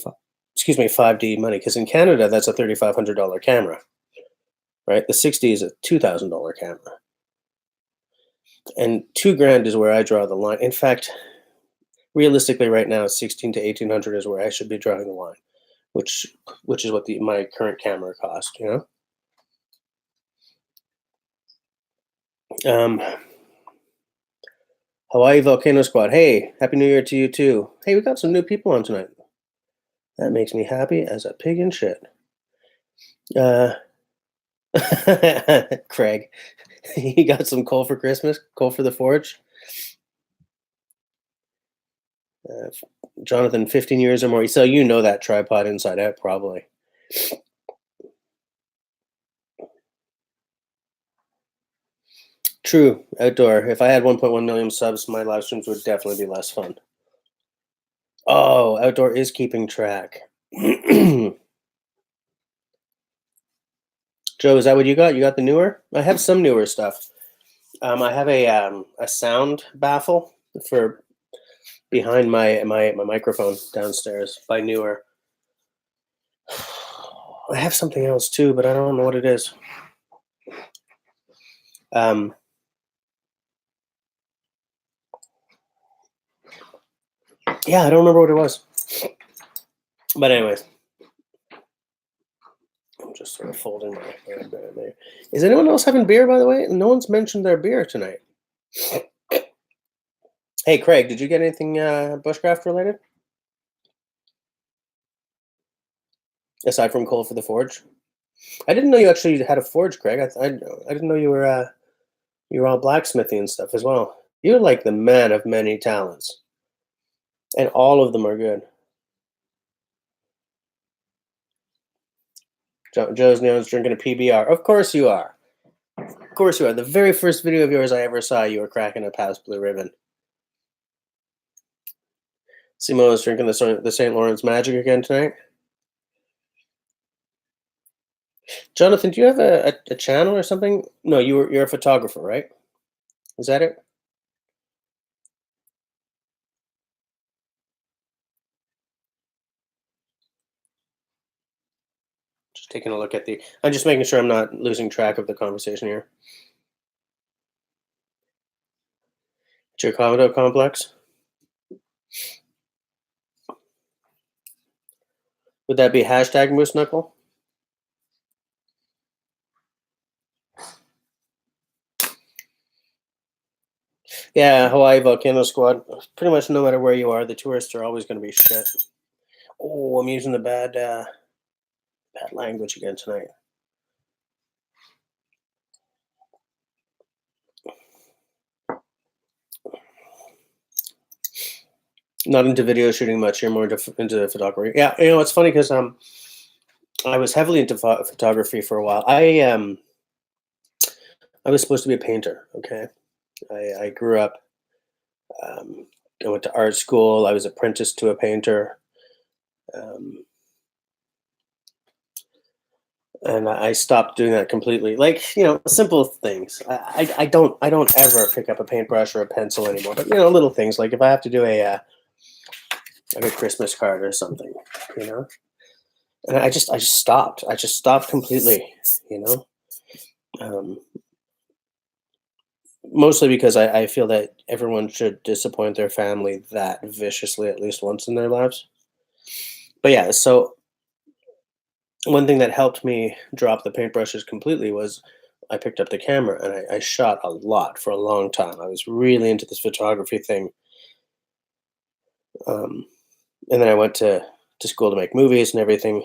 [SPEAKER 1] excuse me, 5D money because in Canada that's a $3,500 camera, right? The 60 is a $2,000 camera, and 2 grand is where I draw the line. In fact, realistically, right now, 16 to 1800 is where I should be drawing the line, which which is what my current camera cost. Hawaii Volcano Squad. Hey, happy New Year to you too. Hey, we got some new people on tonight. That makes me happy as a pig in shit. Uh, Craig, he got some coal for Christmas. Coal for the forge. Uh, Jonathan, 15 years or more. So you know that tripod inside out, probably. True, outdoor. If I had 1.1 million subs, my live streams would definitely be less fun. Oh, outdoor is keeping track. Joe, is that what you got? You got the newer? I have some newer stuff. I have a sound baffle for behind my microphone downstairs by Newer. I have something else too, but I don't know what it is. Yeah, I don't remember what it was. But anyways, I'm just sort of folding my hand there. Is anyone else having beer, by the way? No one's mentioned their beer tonight. Hey, Craig, did you get anything bushcraft related? Aside from coal for the forge? I didn't know you actually had a forge, Craig. I didn't know you were all blacksmithing and stuff as well. You're like the man of many talents, and all of them are good. Joe's Neon's drinking a PBR. Of course you are. Of course you are. The very first video of yours I ever saw, you were cracking a past blue ribbon. Simo's drinking the St. Lawrence Magic again tonight. Jonathan, do you have a channel or something? No, you're a photographer, right? Is that it? Just taking a look at the. I'm just making sure I'm not losing track of the conversation here. It's your condo complex. Would that be hashtag Moose Knuckle? Yeah, Hawaii Volcano Squad. Pretty much no matter where you are, the tourists are always going to be shit. Oh, I'm using the bad language again tonight. Not into video shooting much. You're more into photography. Yeah, it's funny because I was heavily into photography for a while. I was supposed to be a painter. Okay, I grew up. I went to art school. I was apprenticed to a painter, um, and I stopped doing that completely. Like simple things. I don't ever pick up a paintbrush or a pencil anymore. But little things like if I have to do like a Christmas card or something, you know. And I just stopped. I just stopped completely, you know. Um, Mostly because I feel that everyone should disappoint their family that viciously at least once in their lives. But yeah, so one thing that helped me drop the paintbrushes completely was I picked up the camera and I shot a lot for a long time. I was really into this photography thing. Um, and then I went to school to make movies and everything.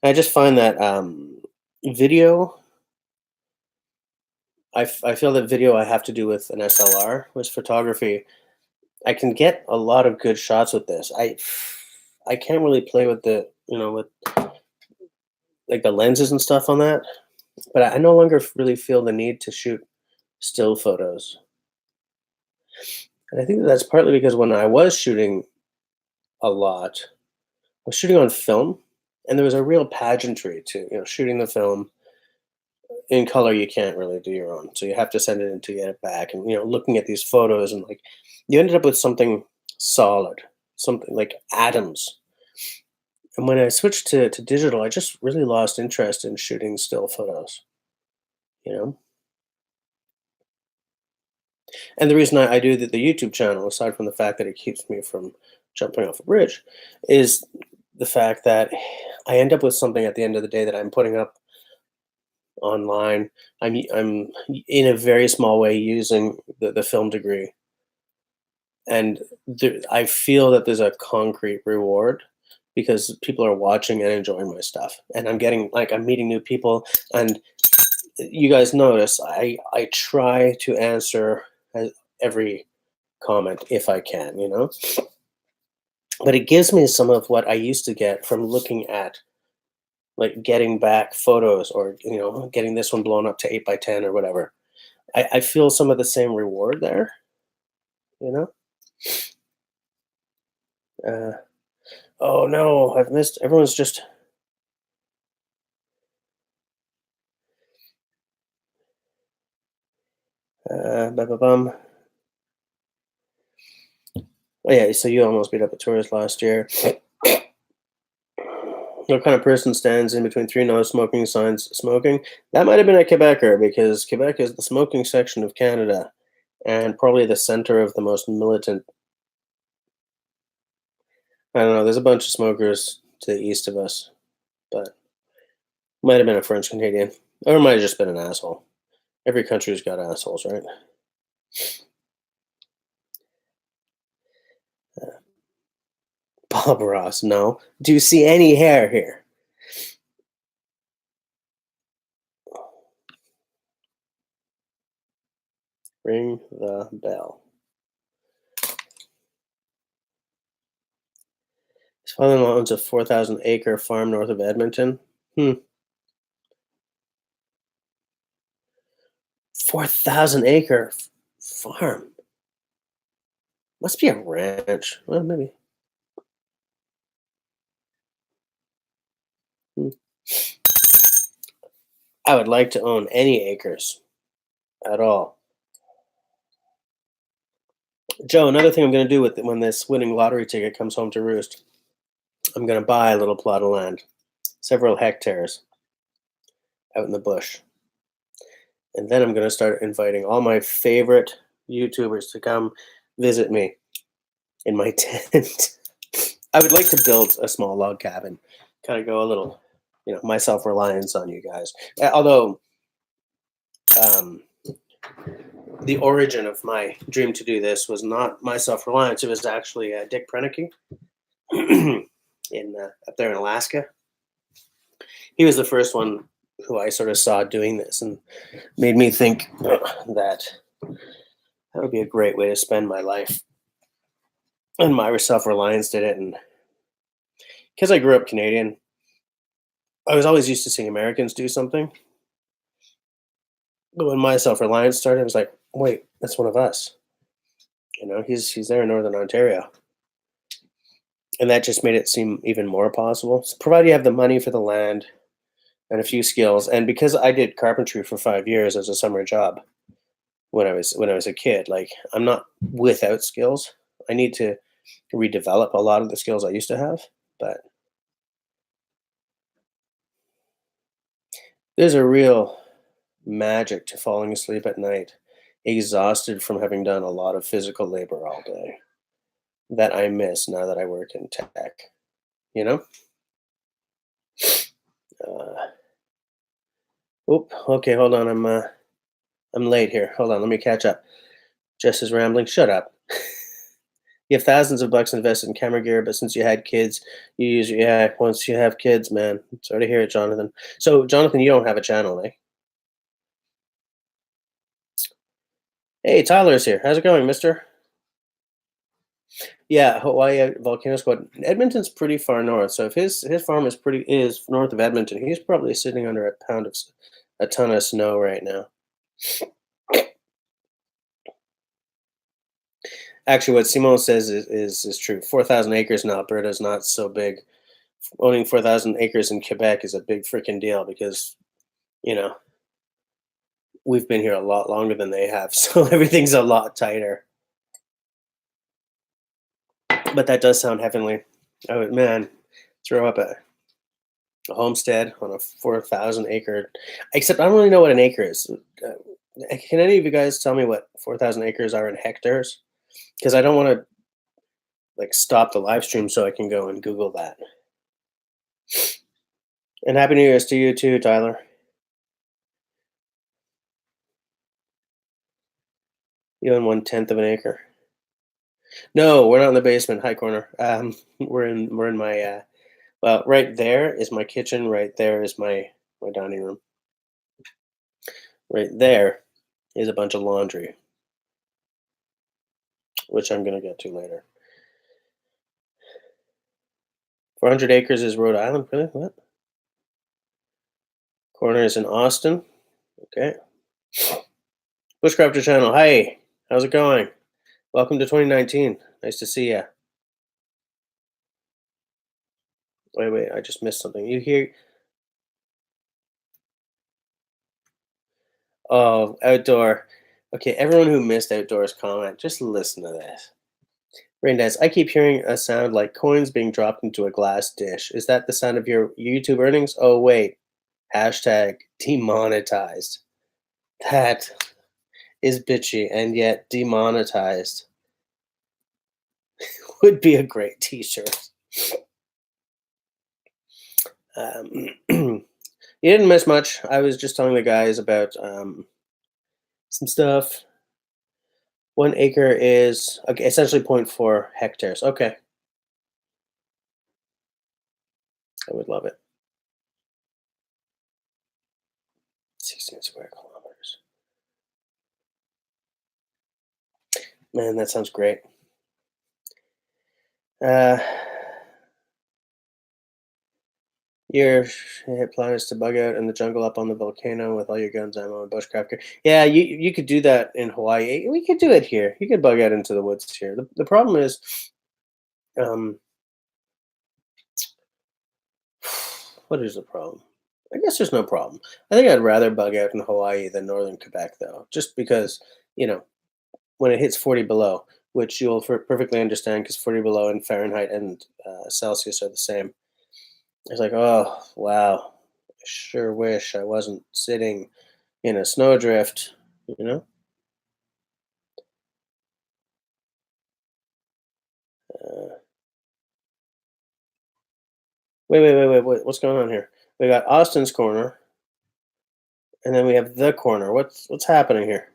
[SPEAKER 1] I just find that video I feel that video I have to do with an SLR. With photography, I can get a lot of good shots with this. I can't really play with with like the lenses and stuff on that, but I no longer really feel the need to shoot still photos. And I think that's partly because when I was shooting a lot, I was shooting on film, and there was a real pageantry to shooting the film. in color you can't really do your own, so you have to send it in to get it back. And looking at these photos, and like, you ended up with something solid, something like atoms. And when I switched to digital, I just really lost interest in shooting still photos, you know? And the reason I do the YouTube channel, aside from the fact that it keeps me from jumping off a bridge, is the fact that I end up with something at the end of the day that I'm putting up online. I'm in a very small way using the film degree, and I feel that there's a concrete reward because people are watching and enjoying my stuff, and I'm meeting new people. And you guys notice I try to answer every comment if I can, but it gives me some of what I used to get from looking at, like, getting back photos, or getting this one blown up to 8 by 10 or whatever. I feel some of the same reward there, you know. uh, oh no, I've missed. Everyone's just bum. Oh yeah, so you almost beat up a tourist last year. What kind of person stands in between three no smoking signs smoking? That might have been a Quebecer, because Quebec is the smoking section of Canada, and probably the center of the most militant. I don't know. There's a bunch of smokers to the east of us, but might have been a French Canadian, or it might have just been an asshole. Every country's got assholes, right? Bob Ross, no. Do you see any hair here? Ring the bell. His father-in-law owns a 4,000-acre farm north of Edmonton. 4,000-acre farm. Must be a ranch. Well, maybe. Hmm. I would like to own any acres at all. Joe, another thing I'm going to do when this winning lottery ticket comes home to roost, I'm going to buy a little plot of land, several hectares out in the bush. And then I'm going to start inviting all my favorite YouTubers to come visit me in my tent. I would like to build a small log cabin, kind of go a little, my self reliance on you guys. Although, um, the origin of my dream to do this was not my self reliance; it was actually Dick Prenicky in up there in Alaska. He was the first one who I sort of saw doing this, and made me think that that would be a great way to spend my life. And my self reliance did it, and because I grew up Canadian, I was always used to seeing Americans do something. But when my self reliance started, I was like, wait, that's one of us. He's there in Northern Ontario, and that just made it seem even more possible. So provided you have the money for the land and a few skills, and because I did carpentry for 5 years as a summer job when I was a kid, like, I'm not without skills. I need to redevelop a lot of the skills I used to have, but there's a real magic to falling asleep at night, exhausted from having done a lot of physical labor all day, that I miss now that I work in tech. You know? Uh, okay, hold on. I'm late here. Hold on, let me catch up. Jess is rambling. Shut up. You have thousands of bucks invested in camera gear, but since you had kids, you use once you have kids, man. Sorry to hear it, Jonathan. So, Jonathan, you don't have a channel, eh? Hey, Tyler's here. How's it going, mister? Yeah, Hawaii volcano squad. Edmonton's pretty far north, so if his farm is north of Edmonton, he's probably sitting under a ton of snow right now. Actually, what Simone says is true. 4,000 acres in Alberta is not so big. Owning 4,000 acres in Quebec is a big freaking deal because, you know, we've been here a lot longer than they have, so everything's a lot tighter. But that does sound heavenly. I would, man, throw up a homestead on a 4,000 acre. Except I don't really know what an acre is. Can any of you guys tell me what 4,000 acres are in hectares? Because I don't want to like stop the live stream so I can go and Google that. And happy New Year's to you too, Tyler. You own 1/10 of an acre. No, we're not in the basement. Hi, corner. We're in my well, right there is my kitchen. Right there is my dining room. Right there is a bunch of laundry, which I'm gonna get to later. 400 acres is Rhode Island. Really? What? Corner is in Austin. Okay. Bushcrafter channel. Hi. How's it going? Welcome to 2019. Nice to see ya. Wait. I just missed something. You hear? Oh, outdoor. Okay, everyone who missed outdoors comment, just listen to this. Rain Dance, I keep hearing a sound like coins being dropped into a glass dish. Is that the sound of your YouTube earnings? Oh, wait. Hashtag demonetized. That is bitchy and yet demonetized. Would be a great t shirt. You didn't miss much. I was just telling the guys about some stuff. 1 acre is okay, essentially 0.4 hectares. Okay, I would love it. 16 square kilometers. Man, that sounds great. Uh, your plan is to bug out in the jungle up on the volcano with all your guns, ammo, and bushcraft gear. Yeah, you could do that in Hawaii. We could do it here. You could bug out into the woods here. The problem is, um, what is the problem? I guess there's no problem. I think I'd rather bug out in Hawaii than northern Quebec, though, just because you know when it hits 40 below, which you'll perfectly understand because 40 below in Fahrenheit and Celsius are the same. It's like, oh, wow. I sure wish I wasn't sitting in a snowdrift, you know? Uh, wait. What's going on here? We got Austin's corner, and then we have the corner. What's happening here?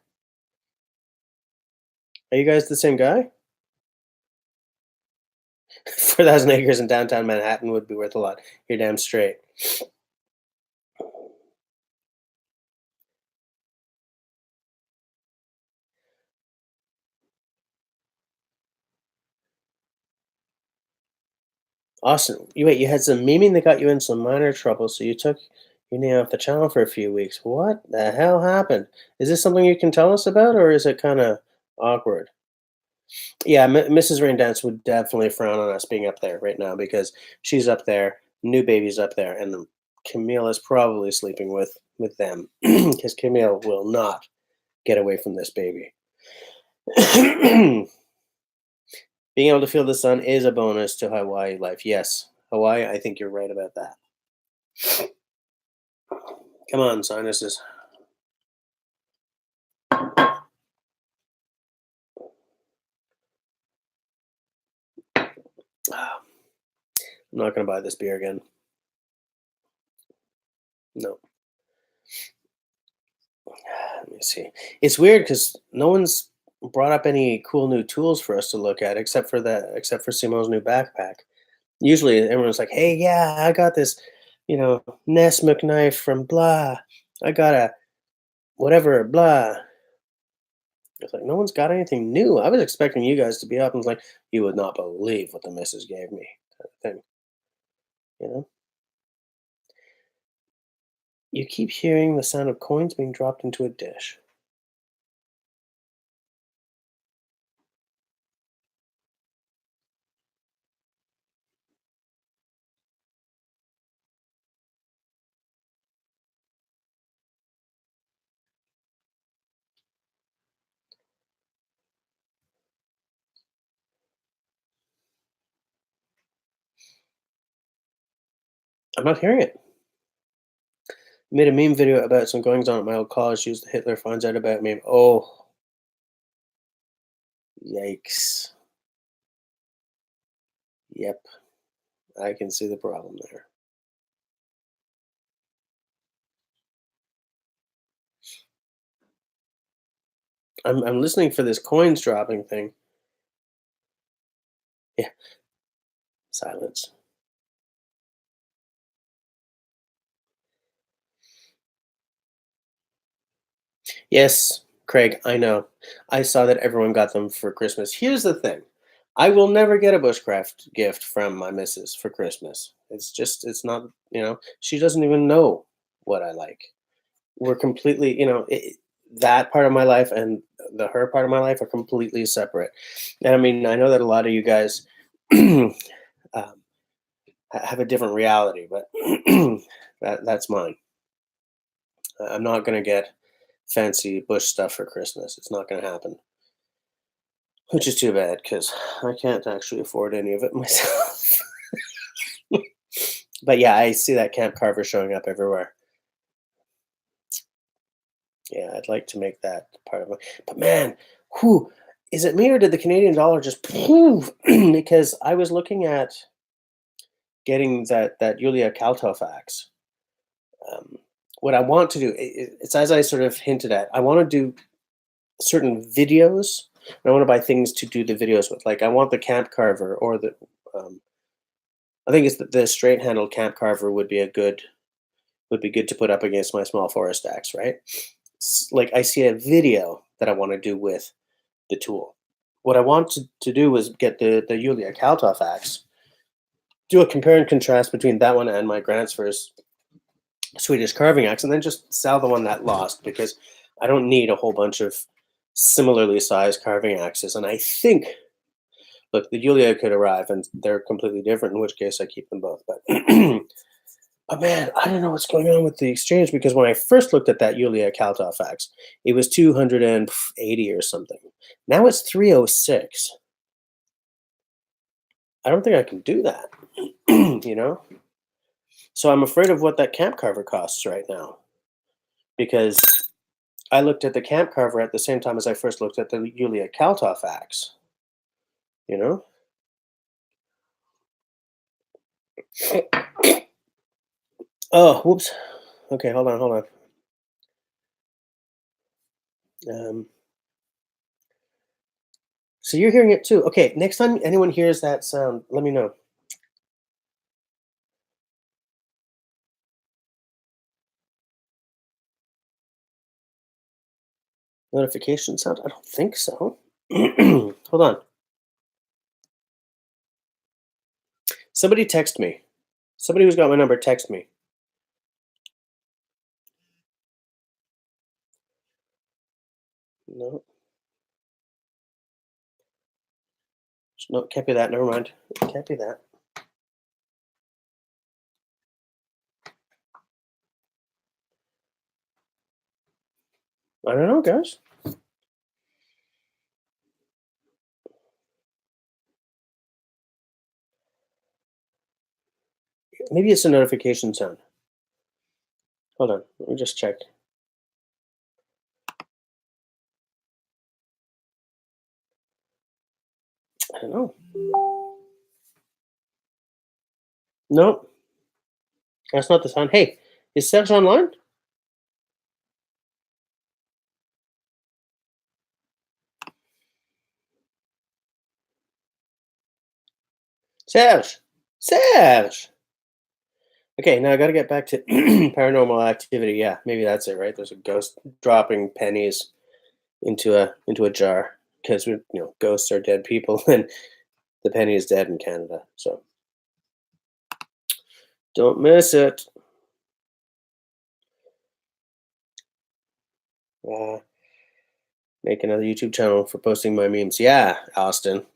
[SPEAKER 1] Are you guys the same guy? 4,000 acres in downtown Manhattan would be worth a lot. You're damn straight. Austin, you had some memeing that got you in some minor trouble, so you took your name off the channel for a few weeks. What the hell happened? Is this something you can tell us about, or is it kind of awkward? Yeah, Mrs. Raindance would definitely frown on us being up there right now because she's up there, new baby's up there, and Camille is probably sleeping with them because Camille will not get away from this baby. Being able to feel the sun is a bonus to Hawaii life. Yes, Hawaii, I think you're right about that. Come on, sinuses. I'm not going to buy this beer again. No. Let me see. It's weird because no one's brought up any cool new tools for us to look at except for Simo's new backpack. Usually everyone's like, "Hey, yeah, I got this, Ness McKnife from blah. I got a whatever blah." It's like no one's got anything new. I was expecting you guys to be up and like, "You would not believe what the missus gave me," kind of thing. You know, you keep hearing the sound of coins being dropped into a dish. I'm not hearing it. Made a meme video about some goings on at my old college. Used Hitler finds out about me. Oh, yikes. Yep, I can see the problem there. I'm listening for this coins dropping thing. Yeah, silence. Yes, Craig, I know. I saw that everyone got them for Christmas. Here's the thing. I will never get a bushcraft gift from my missus for Christmas. It's not, she doesn't even know what I like. We're completely, that part of my life and the her part of my life are completely separate. And I mean, I know that a lot of you guys have a different reality, but that's mine. I'm not going to get fancy bush stuff for Christmas. It's not going to happen, which is too bad because I can't actually afford any of it myself. But yeah, I see that camp carver showing up everywhere. Yeah, I'd like to make that part of my. But man, who is it me or did the Canadian dollar just move? Because I was looking at getting that Yulia Kaltofax. Um, what I want to do, it's as I sort of hinted at. I want to do certain videos. And I want to buy things to do the videos with. Like I want the camp carver or the. I think it's the straight handled camp carver would be good to put up against my small forest axe, right? Like I see a video that I want to do with the tool. What I want to do is get the Yulia Kaltov axe, do a compare and contrast between that one and my Gränsfors Swedish carving axe, and then just sell the one that lost because I don't need a whole bunch of similarly sized carving axes. And I think, look, the Yulia could arrive and they're completely different, in which case I keep them both. But but man, I don't know what's going on with the exchange because when I first looked at that Yulia Kaltofax, it was 280 or something. Now it's 306. I don't think I can do that, you know? So I'm afraid of what that camp carver costs right now because I looked at the camp carver at the same time as I first looked at the Yulia Kaltofax, you know? Oh, whoops. Okay, hold on. Um, so you're hearing it too. Okay, next time anyone hears that sound, let me know. Notification sound? I don't think so. Hold on. Somebody text me. Somebody who's got my number, text me. No, no, can't be that. Never mind. Can't be that. I don't know, guys. Maybe it's a notification sound. Hold on. Let me just check. I don't know. Nope, that's not the sound. Hey, is Serge online? Serge! Serge! Okay, now I got to get back to paranormal activity. Yeah, maybe that's it, right? There's a ghost dropping pennies into a jar because ghosts are dead people and the penny is dead in Canada. So don't miss it. Uh, make another YouTube channel for posting my memes. Yeah, Austin.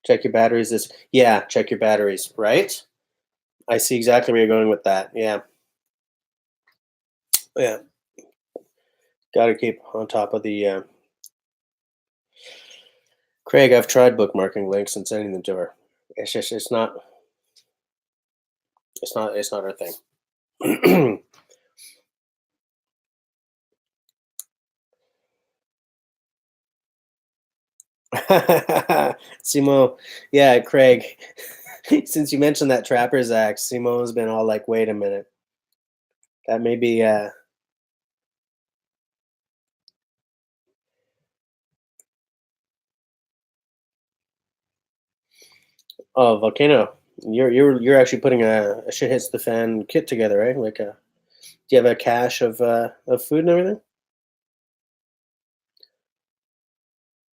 [SPEAKER 1] Check your batteries. Yeah, check your batteries. Right? I see exactly where you're going with that. Yeah, yeah. Got to keep on top of the. Craig, I've tried bookmarking links and sending them to her. It's not. It's not our thing. Simo, yeah, Craig. Since you mentioned that trapper's axe, Simo's been all like, "Wait a minute, that may be oh, volcano. You're actually putting a shit hits the fan kit together, right? Like a do you have a cache of food and everything?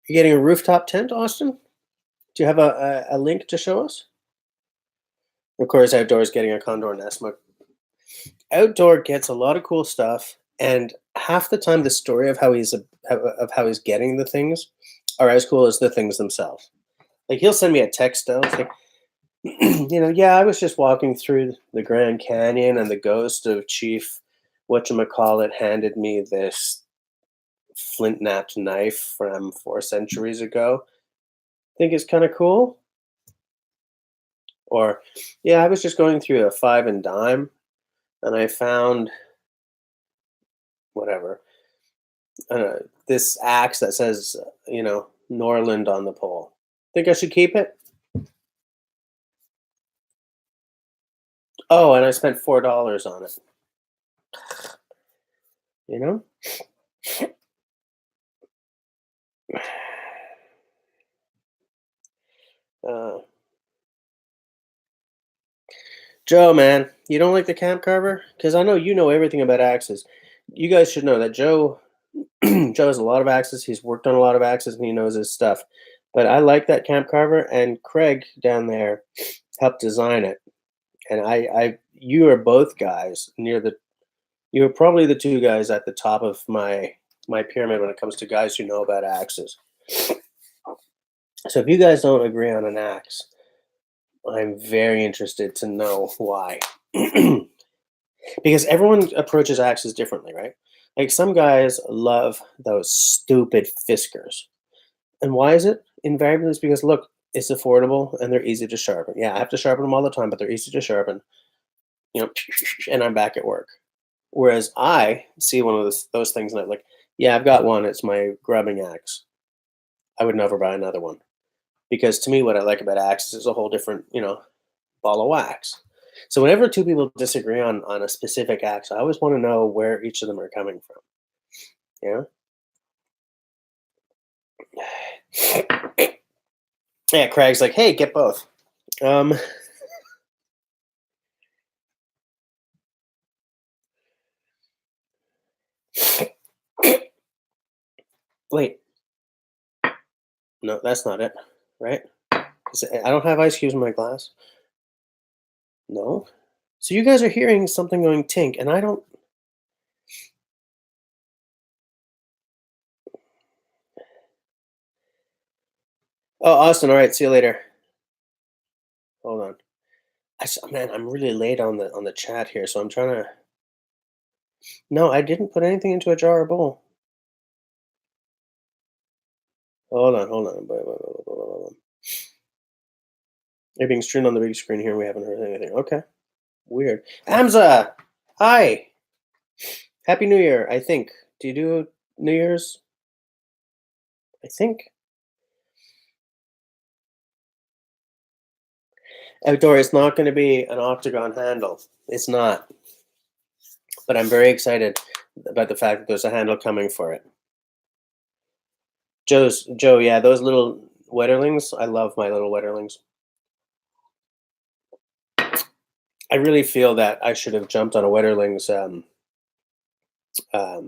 [SPEAKER 1] You getting a rooftop tent, Austin? Do you have a link to show us? Of course, outdoors getting a condor nest. Outdoor gets a lot of cool stuff, and half the time the story of how he's getting the things are as cool as the things themselves. Like he'll send me a text though, it's like, yeah, I was just walking through the Grand Canyon, and the ghost of Chief whatchamacallit handed me this flint knapped knife from 4 centuries ago. Think it's kind of cool. Or, yeah, I was just going through a five and dime, and I found whatever this axe that says, Norland on the pole. Think I should keep it? Oh, and I spent $4 on it. You know, uh, Joe, man, you don't like the camp carver? Because I know you know everything about axes. You guys should know that Joe Joe has a lot of axes. He's worked on a lot of axes, and he knows his stuff. But I like that camp carver, and Craig down there helped design it. And you are both guys near the. You are probably the two guys at the top of my pyramid when it comes to guys who know about axes. So if you guys don't agree on an axe, I'm very interested to know why. Because everyone approaches axes differently, right? Like some guys love those stupid Fiskars. And why is it? Invariably, it's because look, it's affordable and they're easy to sharpen. Yeah, I have to sharpen them all the time, but they're easy to sharpen. You know, and I'm back at work. Whereas I see one of those things and I'm like, yeah, I've got one. It's my grubbing axe. I would never buy another one because to me, what I like about axes is a whole different, ball of wax. So whenever two people disagree on a specific axe, I always want to know where each of them are coming from. Yeah. Yeah. Craig's like, hey, get both. Um, wait, no, that's not it, right? I don't have ice cubes in my glass. No. So you guys are hearing something going tink, and I don't. Oh, Austin. All right. See you later. Hold on. Man, I'm really late on the chat here, so I'm trying to. No, I didn't put anything into a jar or bowl. Hold on. Hold on. They're being streamed on the big screen here. We haven't heard anything. Okay. Weird. Amza. Hi. Happy New Year. I think. Do you do New Year's? I think. Outdoor. It's not going to be an octagon handle. It's not. But I'm very excited about the fact that there's a handle coming for it. Joe, yeah, those little wetterlings. I love my little wetterlings. I really feel that I should have jumped on a wetterlings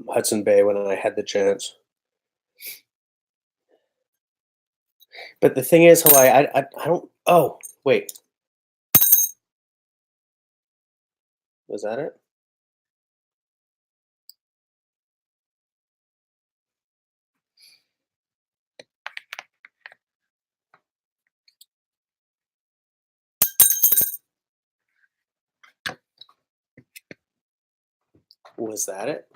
[SPEAKER 1] Hudson Bay when I had the chance. But the thing is, Hawaii, I don't. Oh, wait, was that it? Was that it?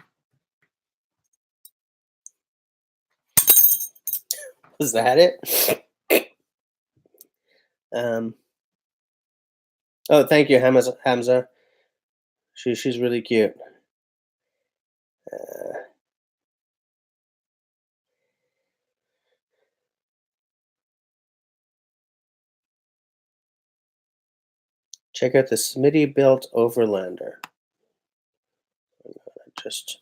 [SPEAKER 1] Was that it? Um, Oh, thank you, Hamza. She's really cute. Uh, check out the Smitty built Overlander. Just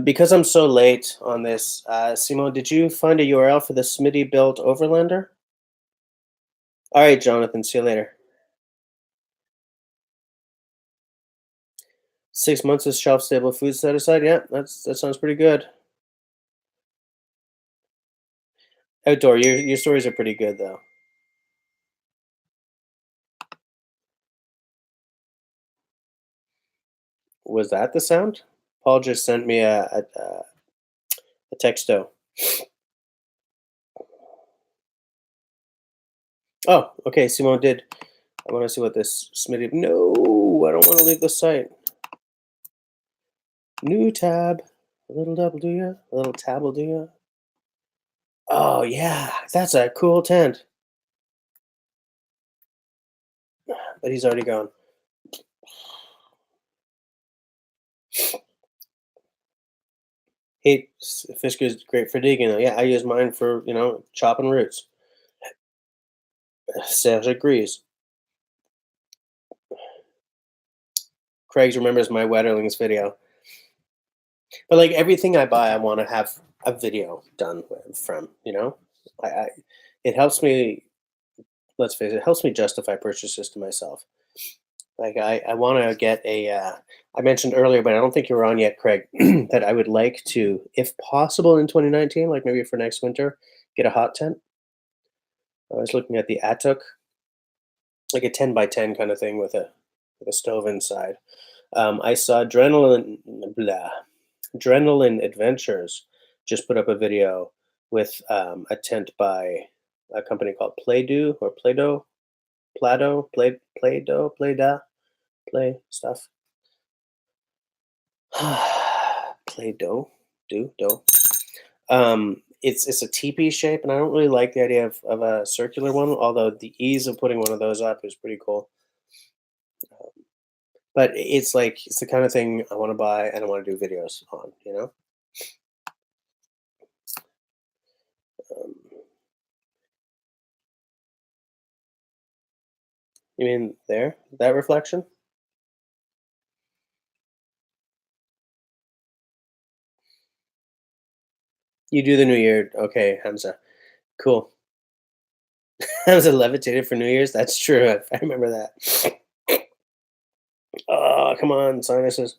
[SPEAKER 1] because I'm so late on this, Simo, did you find a URL for the Smitty built Overlander? All right, Jonathan. See you later. 6 months of shelf stable food set aside. Yeah, that sounds pretty good. Outdoor. Your stories are pretty good though. Was that the sound? Paul just sent me a texto. Oh, okay. Simone did. I want to see what this Smitty. No, I don't want to leave the site. New tab. A little double do ya? A little tab will do ya? Oh yeah, that's a cool tent. But he's already gone. Hey, Fisker is great for digging. Yeah, I use mine for chopping roots. Serge agrees. Craig remembers my Wetterlings video. But like everything I buy, I want to have a video done from. I it helps me. Let's face it, it helps me justify purchases to myself. Like I want to get a. I mentioned earlier, but I don't think you were on yet, Craig. That I would like to, if possible, in 2019, like maybe for next winter, get a hot tent. I was looking at the Atuk, like a 10 by 10 kind of thing with a stove inside. I saw Adrenaline Adventures just put up a video with a tent by a company called Playdo or Playdo, Plado, Playdo, Playda, Play stuff. Play-Doh, do. It's a teepee shape, and I don't really like the idea of a circular one. Although the ease of putting one of those up is pretty cool. But it's the kind of thing I want to buy and I want to do videos on. Um, you mean there that reflection? You do the New Year, okay, Hamza. Cool. Hamza levitated for New Year's. That's true. I remember that. Oh, come on, sinuses.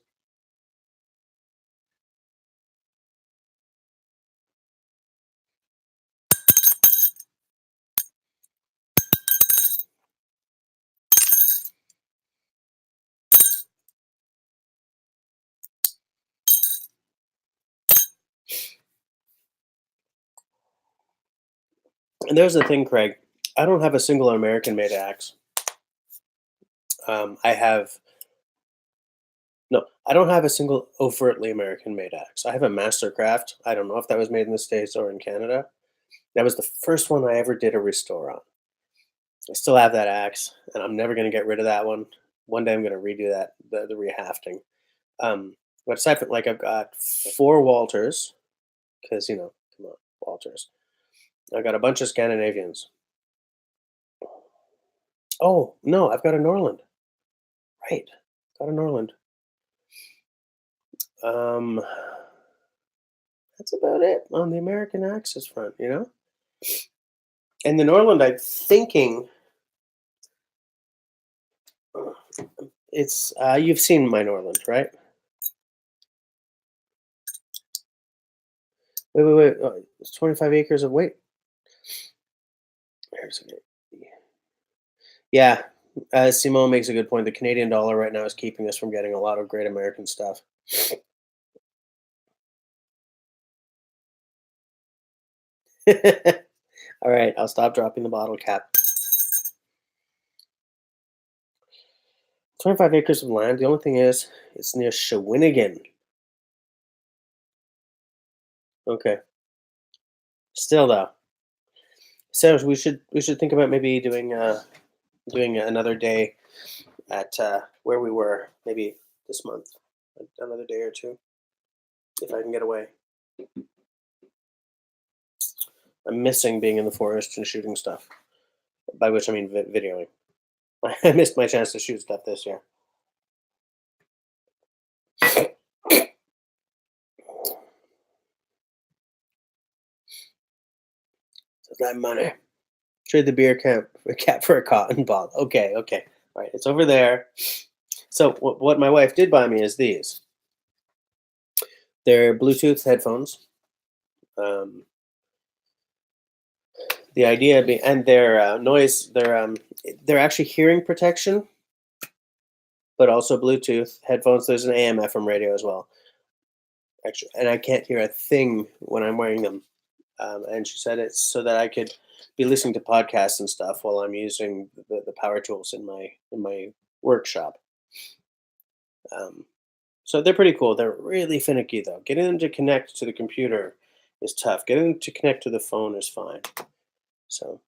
[SPEAKER 1] And there's the thing, Craig. I don't have a single American-made axe. I have no. I don't have a single overtly American-made axe. I have a Mastercraft. I don't know if that was made in the States or in Canada. That was the first one I ever did a restore on. I still have that axe, and I'm never going to get rid of that one. One day I'm going to redo that, the rehafting. But aside from like I've got four Walters because come on, Walters. I got a bunch of Scandinavians. Oh no, I've got a Norland. Right, got a Norland. Um, that's about it on the American Axis front. And the Norland, I'm thinking it's you've seen my Norland, right? Wait. It's 25 acres of weight. There's Yeah, Simone makes a good point. The Canadian dollar right now is keeping us from getting a lot of great American stuff. All right, I'll stop dropping the bottle cap. 25 acres of land. The only thing is, it's near Shawinigan. Okay. Still though, so we should think about maybe doing doing another day at where we were maybe this month, another day or two, if I can get away. I'm missing being in the forest and shooting stuff, by which I mean videoing. I missed my chance to shoot stuff this year. So that money. Trade the beer cap for a cotton ball. Okay, okay. All right, it's over there. So what my wife did buy me is these. They're Bluetooth headphones. Um, the idea being, and they're noise. They're actually hearing protection, but also Bluetooth headphones. There's an AM FM radio as well. Actually, and I can't hear a thing when I'm wearing them. And she said it's so that I could be listening to podcasts and stuff while I'm using the power tools in my workshop. Um, so they're pretty cool. They're really finicky though. Getting them to connect to the computer is tough. Getting them to connect to the phone is fine. So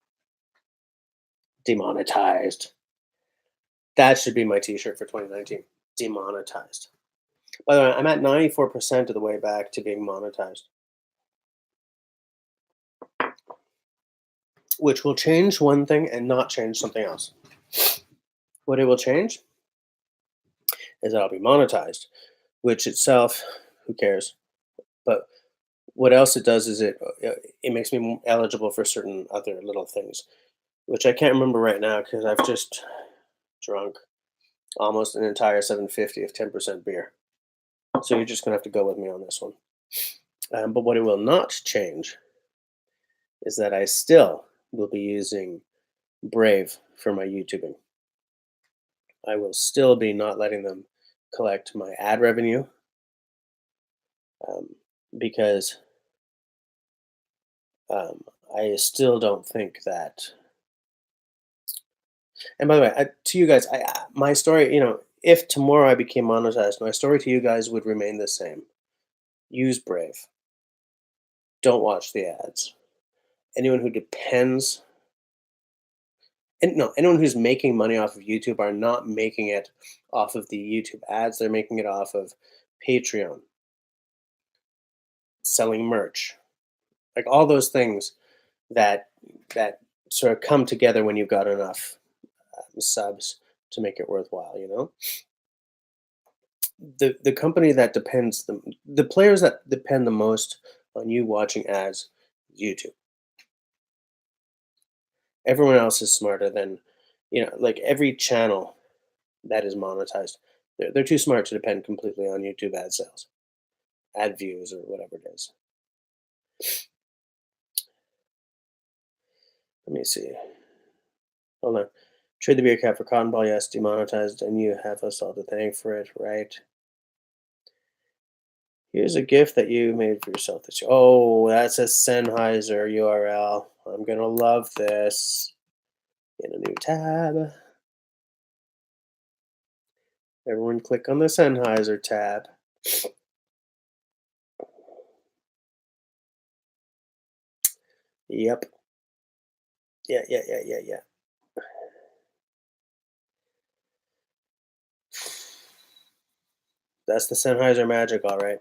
[SPEAKER 1] demonetized. That should be my T-shirt for 2019. Demonetized. By the way, I'm at 94% of the way back to being monetized, which will change one thing and not change something else. What it will change is that I'll be monetized, which itself, who cares? But what else it does is it makes me eligible for certain other little things, which I can't remember right now because I've just drunk almost an entire 750 of 10% beer. So you're just gonna have to go with me on this one. But what it will not change is that I still will be using Brave for my YouTubing. I will still be not letting them collect my ad revenue um, because um, I still don't think that. And by the way, to you guys, my story, if tomorrow I became monetized, my story to you guys would remain the same. Use Brave. Don't watch the ads. Anyone who depends, and no, anyone who's making money off of YouTube are not making it off of the YouTube ads. They're making it off of Patreon, selling merch, like all those things that that sort of come together when you've got enough subs to make it worthwhile. The company that depends the players that depend the most on you watching ads is YouTube. Everyone else is smarter than like every channel that is monetized. They're too smart to depend completely on YouTube ad sales, ad views, or whatever it is. Let me see. Hold on. Trade the beer cap for cotton ball. Yes, demonetized, and you have us all to thank for it, right? Here's a gift that you made for yourself this year. Oh, that's a Sennheiser URL. I'm gonna love this. In a new tab. Everyone click on the Sennheiser tab. Yep. Yeah, yeah, yeah, yeah, yeah. That's the Sennheiser magic, all right.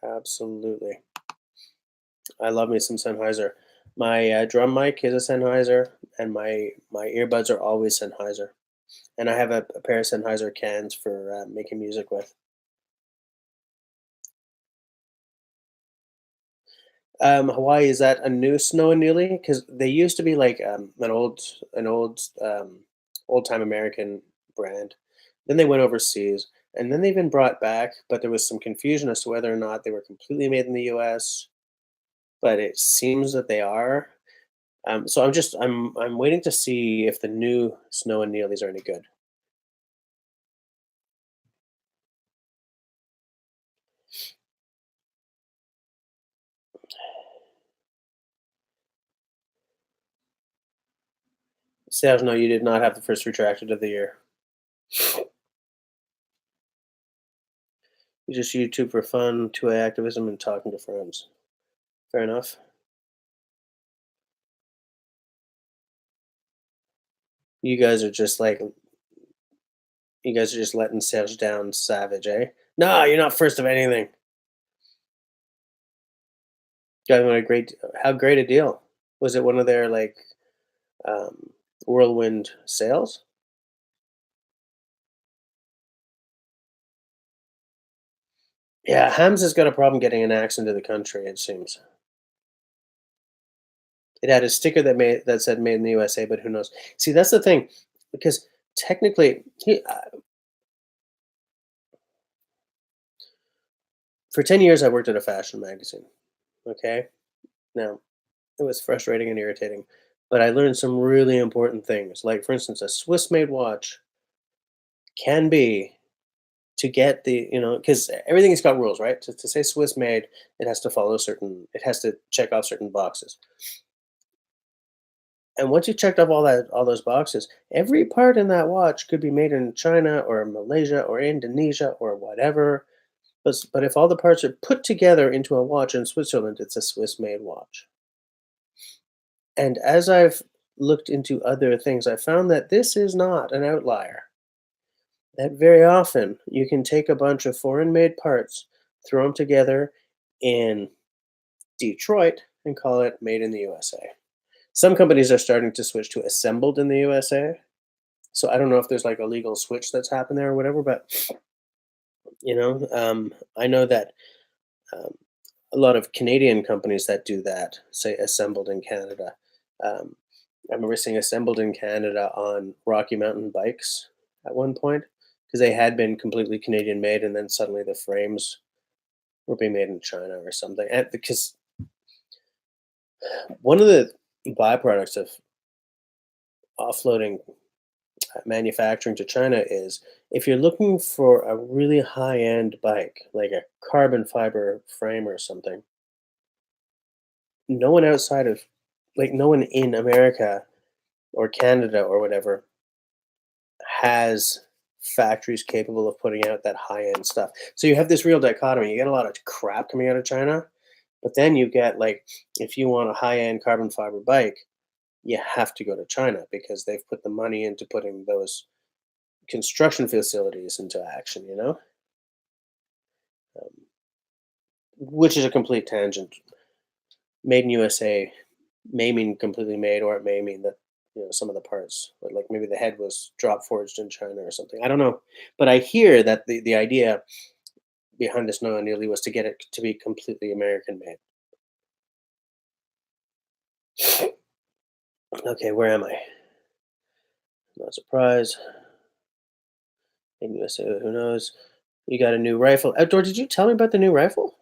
[SPEAKER 1] Absolutely. I love me some Sennheiser. My drum mic is a Sennheiser, and my earbuds are always Sennheiser. And I have a pair of Sennheiser cans for making music with. Hawaii, is that a new Snow and Neely? Because they used to be like an old time American brand. Then they went overseas, and then they've been brought back. But there was some confusion as to whether or not they were completely made in the U.S. But it seems that they are. So I'm waiting to see if the new Snow and Neelys are any good. Sales, no, you did not have the first retracted of the year. You just YouTube for fun, 2A activism, and talking to friends. Fair enough. You guys are just like you guys are just letting sales down savage, eh? No, you're not first of anything. Got a great how great a deal. Was it one of their like um whirlwind sales? Yeah, Hams has got a problem getting an axe into the country, it seems. It had a sticker that said "Made in the USA," but who knows? See, that's the thing, because technically, for 10 years, I worked at a fashion magazine. Okay, now it was frustrating and irritating, but I learned some really important things. Like, for instance, a Swiss-made watch can be to get the because everything's got rules, right? To say Swiss-made, it has to follow certain. It has to check off certain boxes. And once you checked off all those boxes, every part in that watch could be made in China or Malaysia or Indonesia or whatever. But if all the parts are put together into a watch in Switzerland, it's a Swiss-made watch. And as I've looked into other things, I found that this is not an outlier. That very often you can take a bunch of foreign-made parts, throw them together in Detroit, and call it "Made in the USA." Some companies are starting to switch to "Assembled in the USA." So I don't know if there's like a legal switch that's happened there or whatever, but I know that um, a lot of Canadian companies that do that say "Assembled in Canada." Um, I remember seeing "Assembled in Canada" on Rocky Mountain bikes at one point because they had been completely Canadian made, and then suddenly the frames were being made in China or something. And because one of the byproducts of offloading manufacturing to China is if you're looking for a really high end bike, like a carbon fiber frame or something, no one outside of, like, no one in America or Canada or whatever has factories capable of putting out that high end stuff. So you have this real dichotomy. You get a lot of crap coming out of China, but then you get like, if you want a high end carbon fiber bike, you have to go to China because they've put the money into putting those construction facilities into action, Um, which is a complete tangent. Made in USA may mean completely made, or it may mean that some of the parts, or like maybe the head was drop forged in China or something. I don't know, but I hear that the idea behind this no nearly was to get it to be completely American made. Okay, where am I? Not surprised. In USA, who knows? You got a new rifle. Outdoor, did you tell me about the new rifle?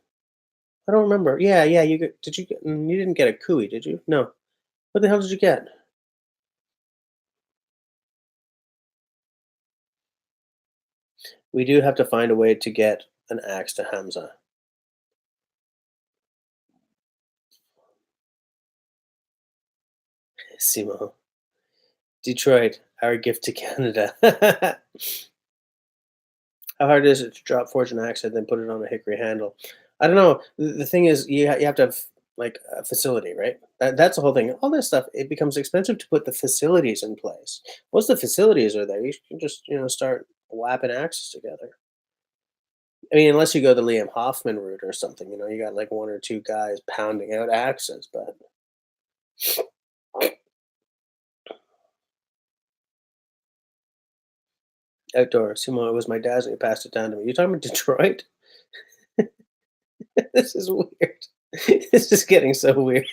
[SPEAKER 1] I don't remember. Yeah, yeah. Did you get? You didn't get a Cooey, did you? No. What the hell did you get? We do have to find a way to get an axe to Hamza. Simo. Detroit, our gift to Canada. How hard is it to drop fortune axe and then put it on a hickory handle? I don't know. The thing is, you have to have like a facility, right? That's the whole thing. All this stuff, it becomes expensive to put the facilities in place. Once the facilities are there, you can just start whapping axes together. I mean, unless you go the Liam Hoffman route or something, you got like one or two guys pounding out axes, but outdoor. Simon, it was my dad's and he passed it down to me. You talking about Detroit? This is weird. This is getting so weird.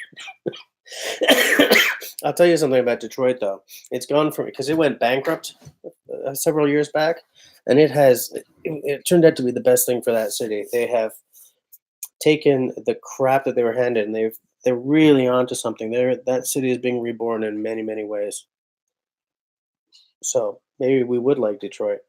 [SPEAKER 1] I'll tell you something about Detroit, though. It's gone from because it went bankrupt several years back, and it turned out to be the best thing for that city. They have taken the crap that they were handed, and they're really onto something. That city is being reborn in many many ways. So maybe we would like Detroit.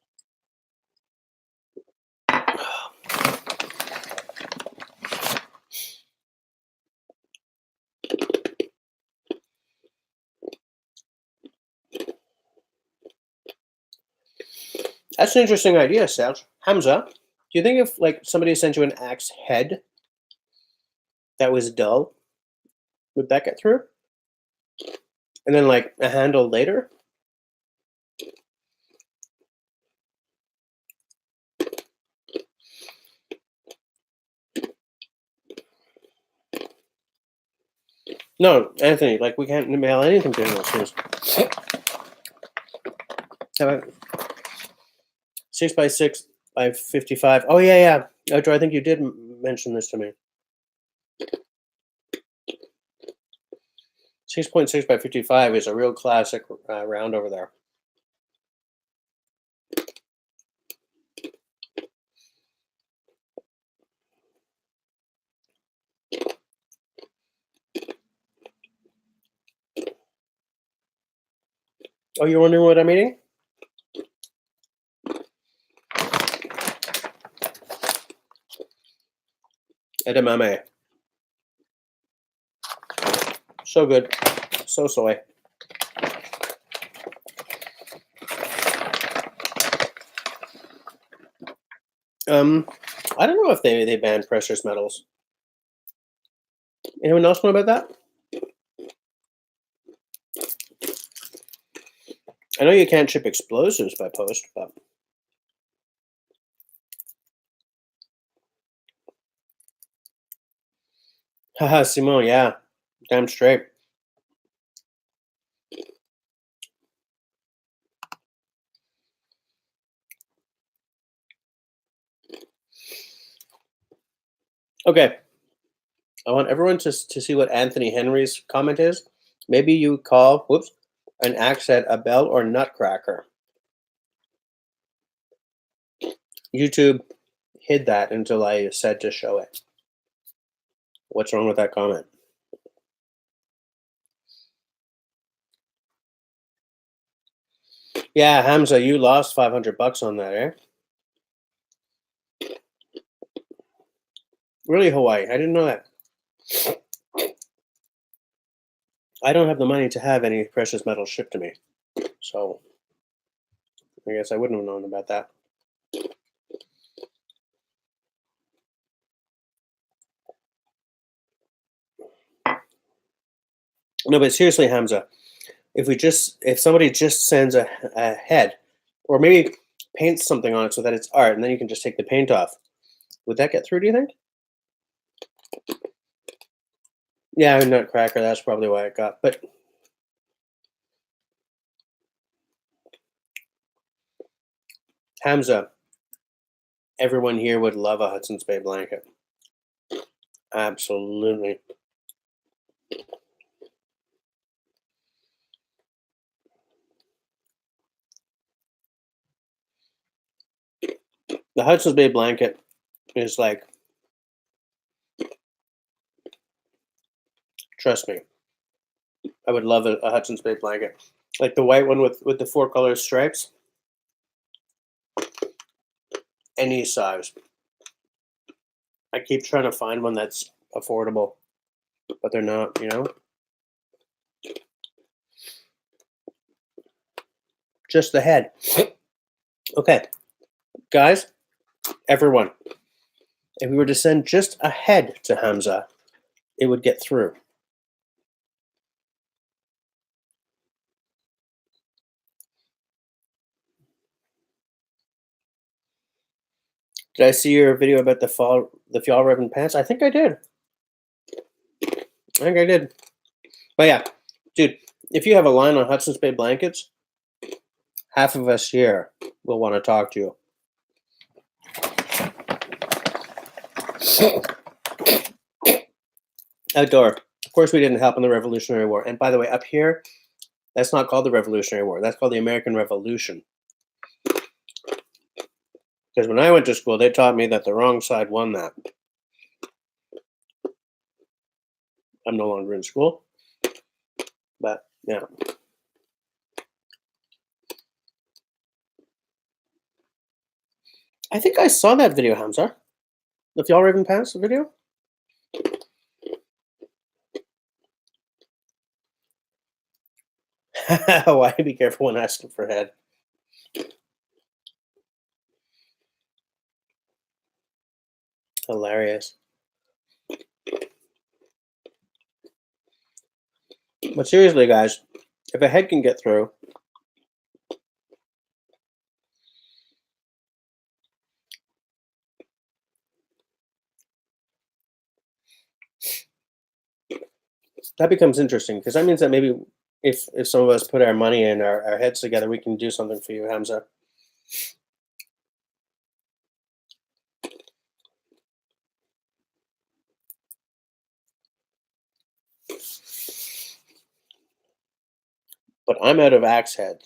[SPEAKER 1] That's an interesting idea, Sal. Hamza, do you think if like somebody sent you an axe head that was dull, would that get through? And then like a handle later? No, Anthony, like we can't mail anything to him. How about 6 by 6 by 55? Oh yeah. Joe, I think you did mention this to me. 6.6 by 55 is a real classic round over there. Oh, you're wondering what I'm eating? Edamame. So good. So soy. I don't know if they banned precious metals. Anyone else know about that? I know you can't ship explosives by post, but haha, Simone, yeah, damn straight. Okay, I want everyone to see what Anthony Henry's comment is. Maybe you call an axe head a bell or nutcracker. YouTube hid that until I said to show it. What's wrong with that comment? Yeah, Hamza, you lost $500 on that, eh? Really, Hawaii? I didn't know that. I don't have the money to have any precious metals shipped to me, so I guess I wouldn't have known about that. No, but seriously, Hamza, if somebody just sends a head, or maybe paints something on it so that it's art, and then you can just take the paint off, would that get through? Do you think? Yeah, nutcracker. That's probably why it got. But Hamza, everyone here would love a Hudson's Bay blanket. Absolutely. The Hudson's Bay blanket is like, trust me, I would love a Hudson's Bay blanket, like the white one with the 4 color stripes. Any size. I keep trying to find one that's affordable, but they're not. Just the head. Okay, guys, everyone, if we were to send just a head to Hamza, it would get through. Did I see your video about the fall ribbon pants? I think I did. But yeah, dude, if you have a line on Hudson's Bay blankets, half of us here will want to talk to you. Outdoor. Of course, we didn't help in the Revolutionary War. And by the way, up here, that's not called the Revolutionary War. That's called the American Revolution. Because when I went to school, they taught me that the wrong side won that. I'm no longer in school. But, yeah. I think I saw that video, Hamza. The Fjall Raven Pants video? Why be careful when asking for head? Hilarious. But seriously, guys, if a head can get through, That becomes interesting because that means that maybe if some of us put our money and our heads together, we can do something for you, Hamza. But I'm out of axe head.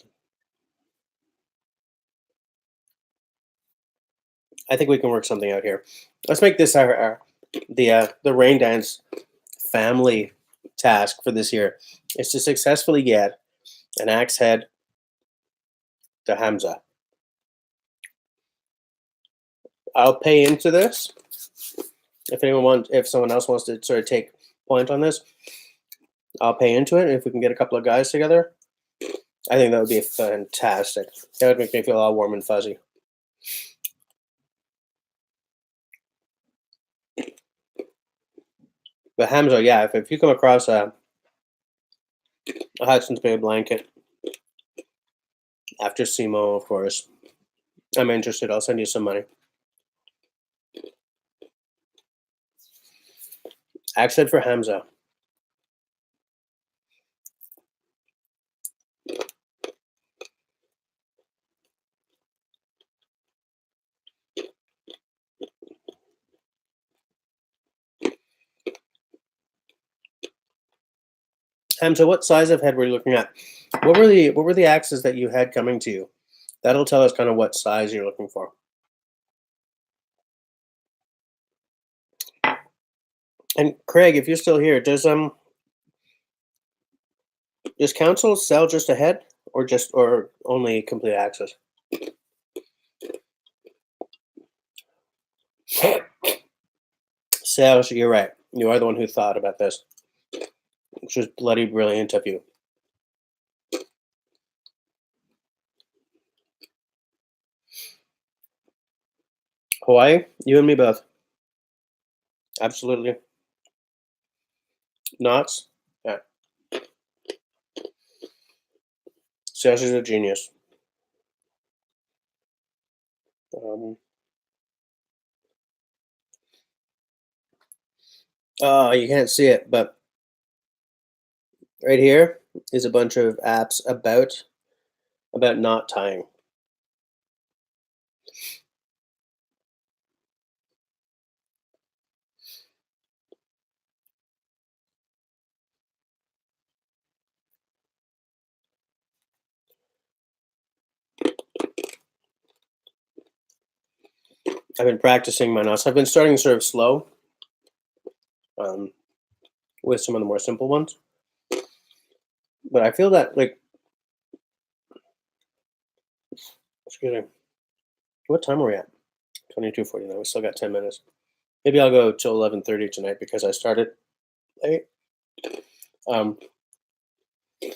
[SPEAKER 1] I think we can work something out here. Let's make this our the rain dance family task for this year is to successfully get an axe head to Hamza. I'll pay into this. If someone else wants to sort of take point on this, I'll pay into it. If we can get a couple of guys together, I think that would be fantastic. That would make me feel all warm and fuzzy. But Hamza, yeah, if you come across a Hudson's Bay blanket after SEMO, of course, I'm interested. I'll send you some money. Accent for Hamza. Hamza, what size of head were you looking at? What were the axes that you had coming to you? That'll tell us kind of what size you're looking for. And Craig, if you're still here, does Council sell just a head or only complete axes? Sal, you're right. You are the one who thought about this, which was bloody brilliant of you. Hawaii, you and me both. Absolutely. Knots? Yeah. Sales is a genius. Um, oh, you can't see it, but right here is a bunch of apps about knot tying. I've been practicing my knots. I've been starting sort of slow um, with some of the more simple ones, but I feel that like, excuse me, what time are we at? 22:49. We still got 10 minutes. Maybe I'll go till 11:30 tonight because I started late. Um, I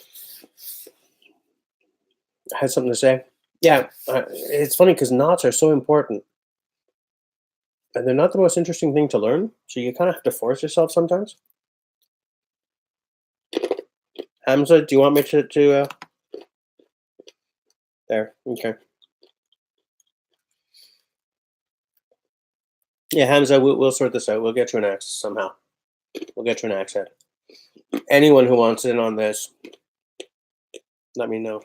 [SPEAKER 1] had something to say. Yeah, it's funny because knots are so important, and they're not the most interesting thing to learn. So you kind of have to force yourself sometimes. Hamza, do you want me to there? Okay. Yeah, Hamza, we'll sort this out. We'll get you an axe somehow. We'll get you an axe head. Anyone who wants in on this, let me know.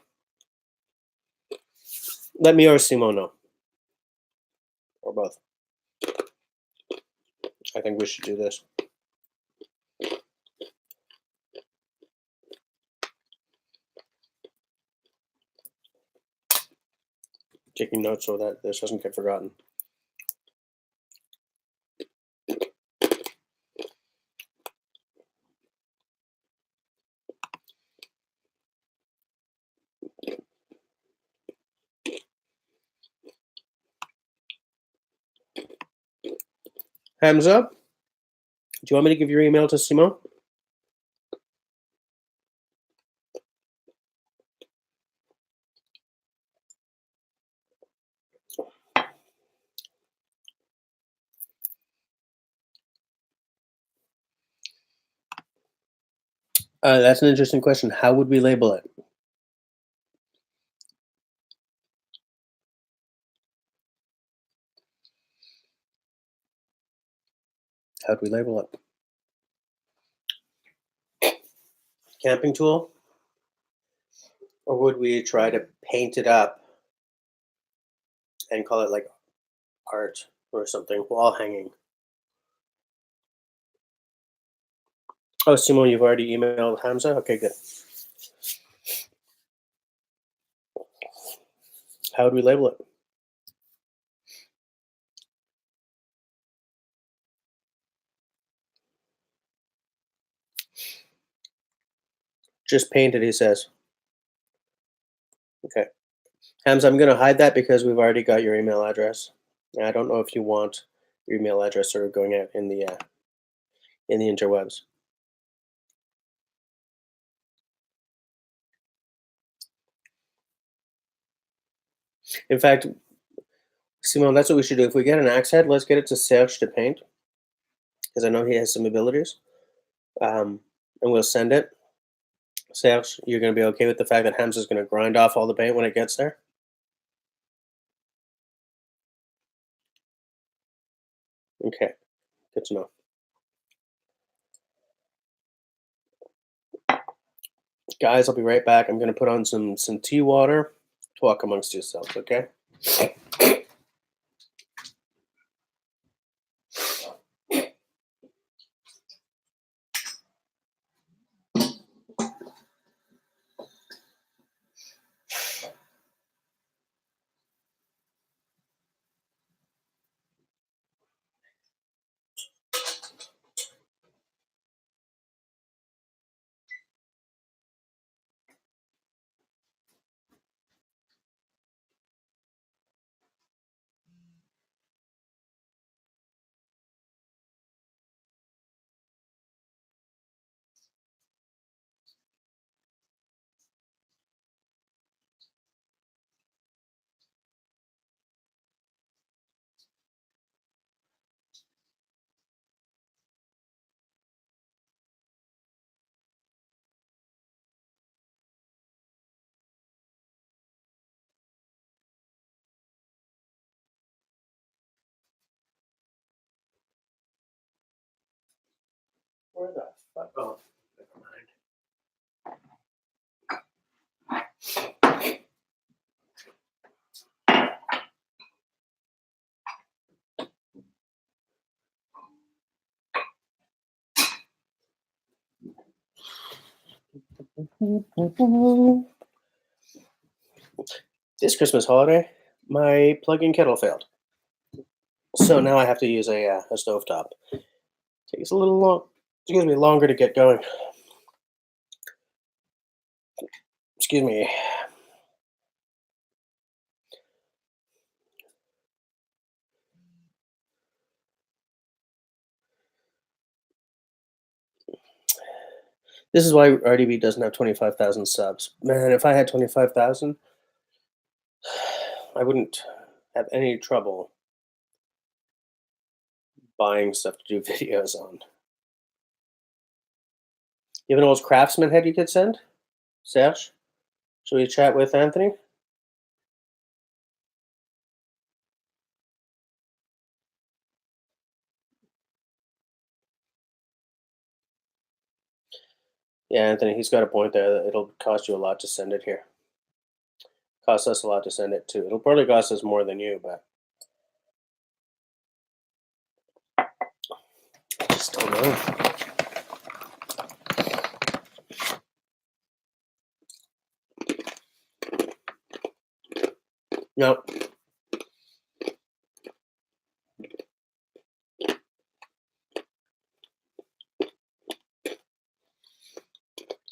[SPEAKER 1] Let me or Simo know, or both. I think we should do this. Taking notes so that this doesn't get forgotten. Hamza, do you want me to give your email to Simo? That's an interesting question. How would we label it? How would we label it? camping tool, or would we try to paint it up and call it like art or something, wall hanging? Oh, Simone, you've already emailed Hamza? Okay, good. How would we label it? Just painted, he says. Okay. Hamza, I'm going to hide that because we've already got your email address. And I don't know if you want your email address sort of going out in the interwebs. In fact, Simone, that's what we should do. If we get an axe head, let's get it to Serge to paint because I know he has some abilities. And we'll send it. Serge, you're going to be okay with the fact that Hamza's going to grind off all the paint when it gets there? Okay, good to know. Guys, I'll be right back. I'm going to put on some tea water. Talk amongst yourselves, okay? Where the fuck? Oh, never mind. This Christmas holiday, my plug-in kettle failed. So now I have to use a stovetop. Takes a little long. Excuse me, longer to get going. Excuse me. This is why RDB doesn't have 25,000 subs. Man, if I had 25,000, I wouldn't have any trouble buying stuff to do videos on. You have an old Craftsman head you could send? Serge? Shall we chat with Anthony? Yeah, Anthony, he's got a point there. That it'll cost you a lot to send it here. Cost us a lot to send it too. It'll probably cost us more than you, but I just don't know. No.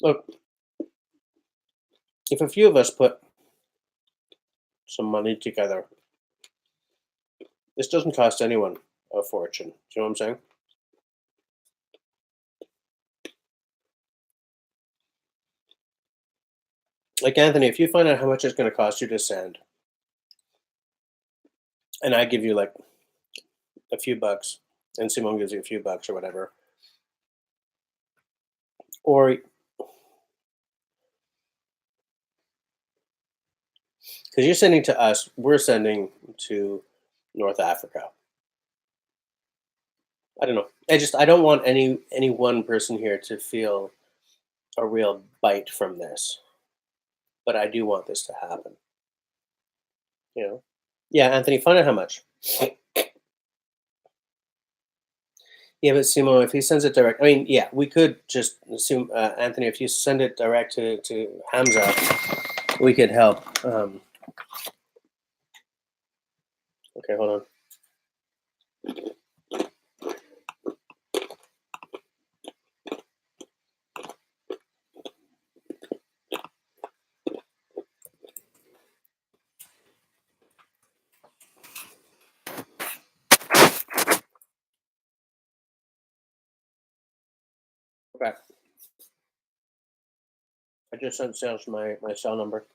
[SPEAKER 1] Look, if a few of us put some money together, this doesn't cost anyone a fortune. Do you know what I'm saying? Like, Anthony, if you find out how much it's going to cost you to send, and I give you like a few bucks, and Simone gives you a few bucks or whatever, or because you're sending to us, we're sending to North Africa. I don't know. I don't want any one person here to feel a real bite from this, but I do want this to happen. You know? Yeah, Anthony, find out how much. Yeah, but Simo, if he sends it direct, I mean, yeah, we could just assume, Anthony, if you send it direct to Hamza, we could help. Okay, hold on. Okay. I just sent sales my cell number.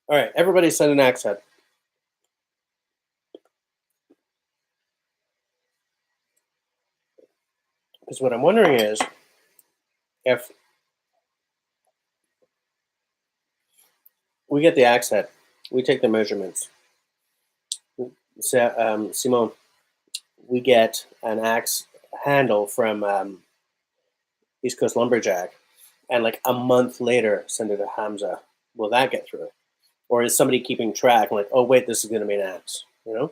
[SPEAKER 1] All right, everybody send an accent. Because what I'm wondering is if we get the accent, we take the measurements. Simone, we get an axe handle from East Coast Lumberjack, and like a month later, send it to Hamza. Will that get through? Or is somebody keeping track? Like, oh wait, this is going to be an axe. You know,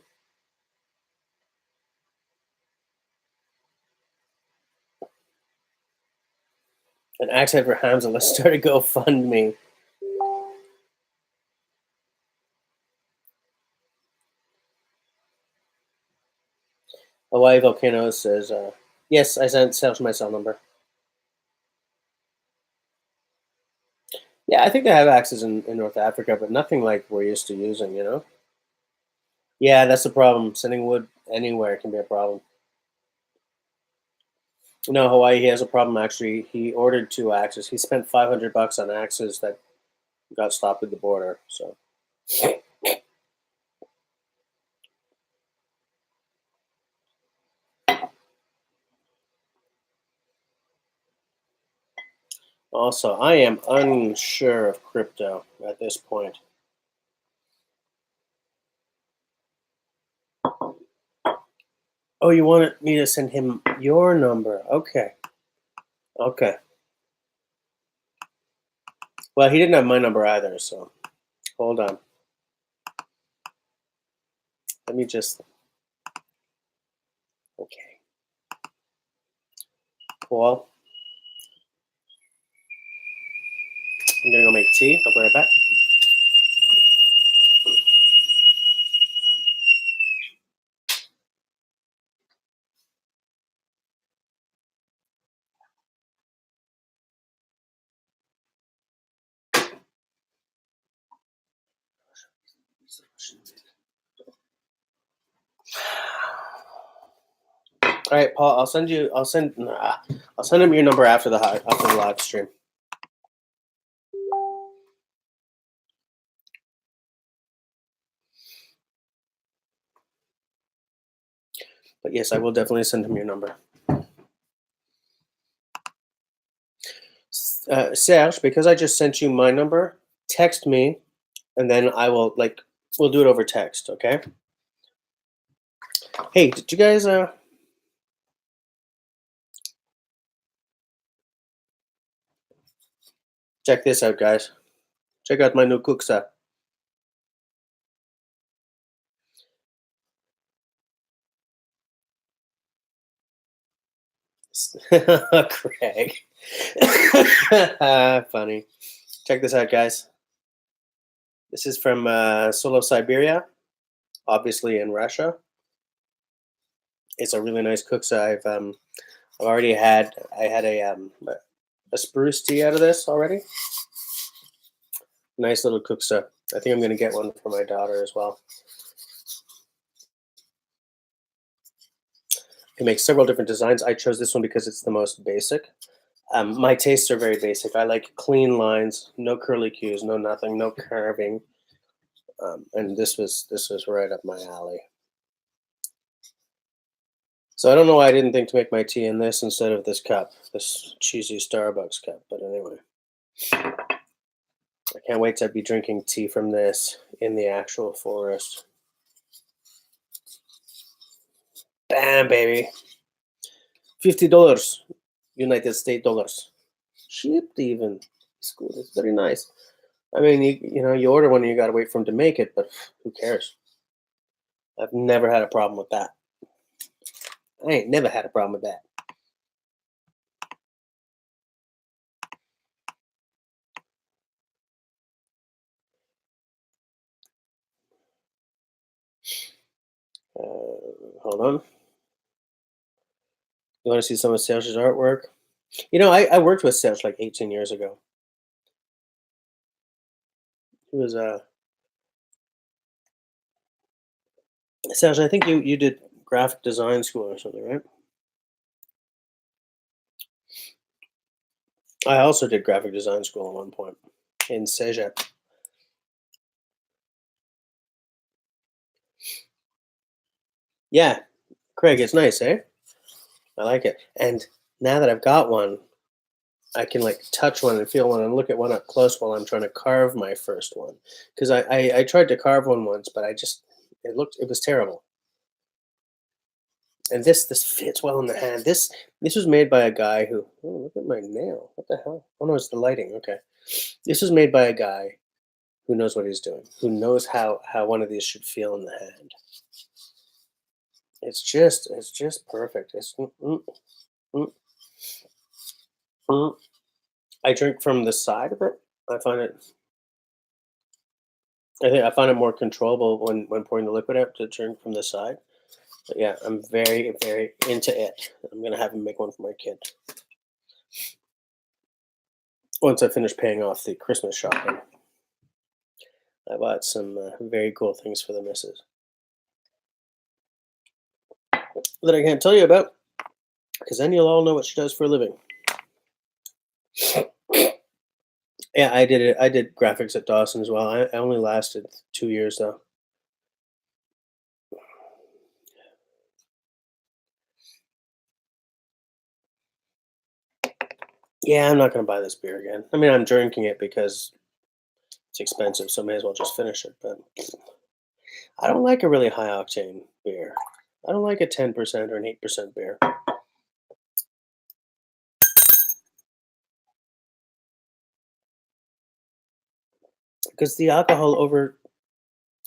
[SPEAKER 1] an axe head for Hamza. Let's start a GoFundMe. Hawaii Volcano says, yes, I sent Sales my cell number. Yeah, I think they have axes in North Africa, but nothing like we're used to using, you know? Yeah, that's the problem. Sending wood anywhere can be a problem. No, Hawaii, he has a problem actually. He ordered 2 axes. He spent $500 on axes that got stopped at the border. So also, I am unsure of crypto at this point. Oh, you wanted me to send him your number? Okay, okay. Well, he didn't have my number either, so hold on. Let me just. Okay, Paul. I'm gonna go make tea. I'll be right back. All right, Paul. I'll send you. I'll send him your number after after the live stream. But yes, I will definitely send him your number. Serge, because I just sent you my number, text me, and then I will we'll do it over text. Okay. Hey, did you guys check this out, guys? Check out my new cooksa. Craig. Funny. Check this out, guys. This is from Solo Siberia, obviously in Russia. It's a really nice cooksa. I've already had a spruce tea out of this already. Nice little cooksa. I think I'm going to get one for my daughter as well. It makes several different designs. I chose this one because it's the most basic. My tastes are very basic. I like clean lines, no curly cues, no nothing, no carving. And this was right up my alley. So I don't know why I didn't think to make my tea in this instead of this cup, this cheesy Starbucks cup. But anyway, I can't wait to be drinking tea from this in the actual forest. Bam, baby. $50 United States dollars. Shipped even. It's good. It's very nice. I mean, you order one and you gotta wait for them to make it, but who cares? I've never had a problem with that. I ain't never had a problem with that. Hold on. You want to see some of Serge's artwork? I worked with Serge like 18 years ago. He was Serge. I think you did graphic design school or something, right? I also did graphic design school at one point in Cégep. Yeah, Craig, it's nice, eh? I like it. And now that I've got one, I can like touch one and feel one and look at one up close while I'm trying to carve my first one. Because I tried to carve one once, but it was terrible. And this fits well in the hand. This was made by a guy who, oh, look at my nail. What the hell? Oh no, it's the lighting. Okay. This was made by a guy who knows what he's doing, who knows how one of these should feel in the hand. It's just perfect. Mm, mm. I drink from the side of it. I find it I think I find it more controllable when pouring the liquid out to drink from the side. But yeah, I'm very, very into it. I'm gonna have him make one for my kid once I finish paying off the Christmas shopping. I bought some very cool things for the missus that I can't tell you about because then you'll all know what she does for a living. Yeah, I did it. I did graphics at Dawson as well. I only lasted 2 years though. Yeah, I'm not gonna buy this beer again. I mean, I'm drinking it because it's expensive, so may as well just finish it. But I don't like a really high octane beer. I don't like a 10% or an 8% beer because the alcohol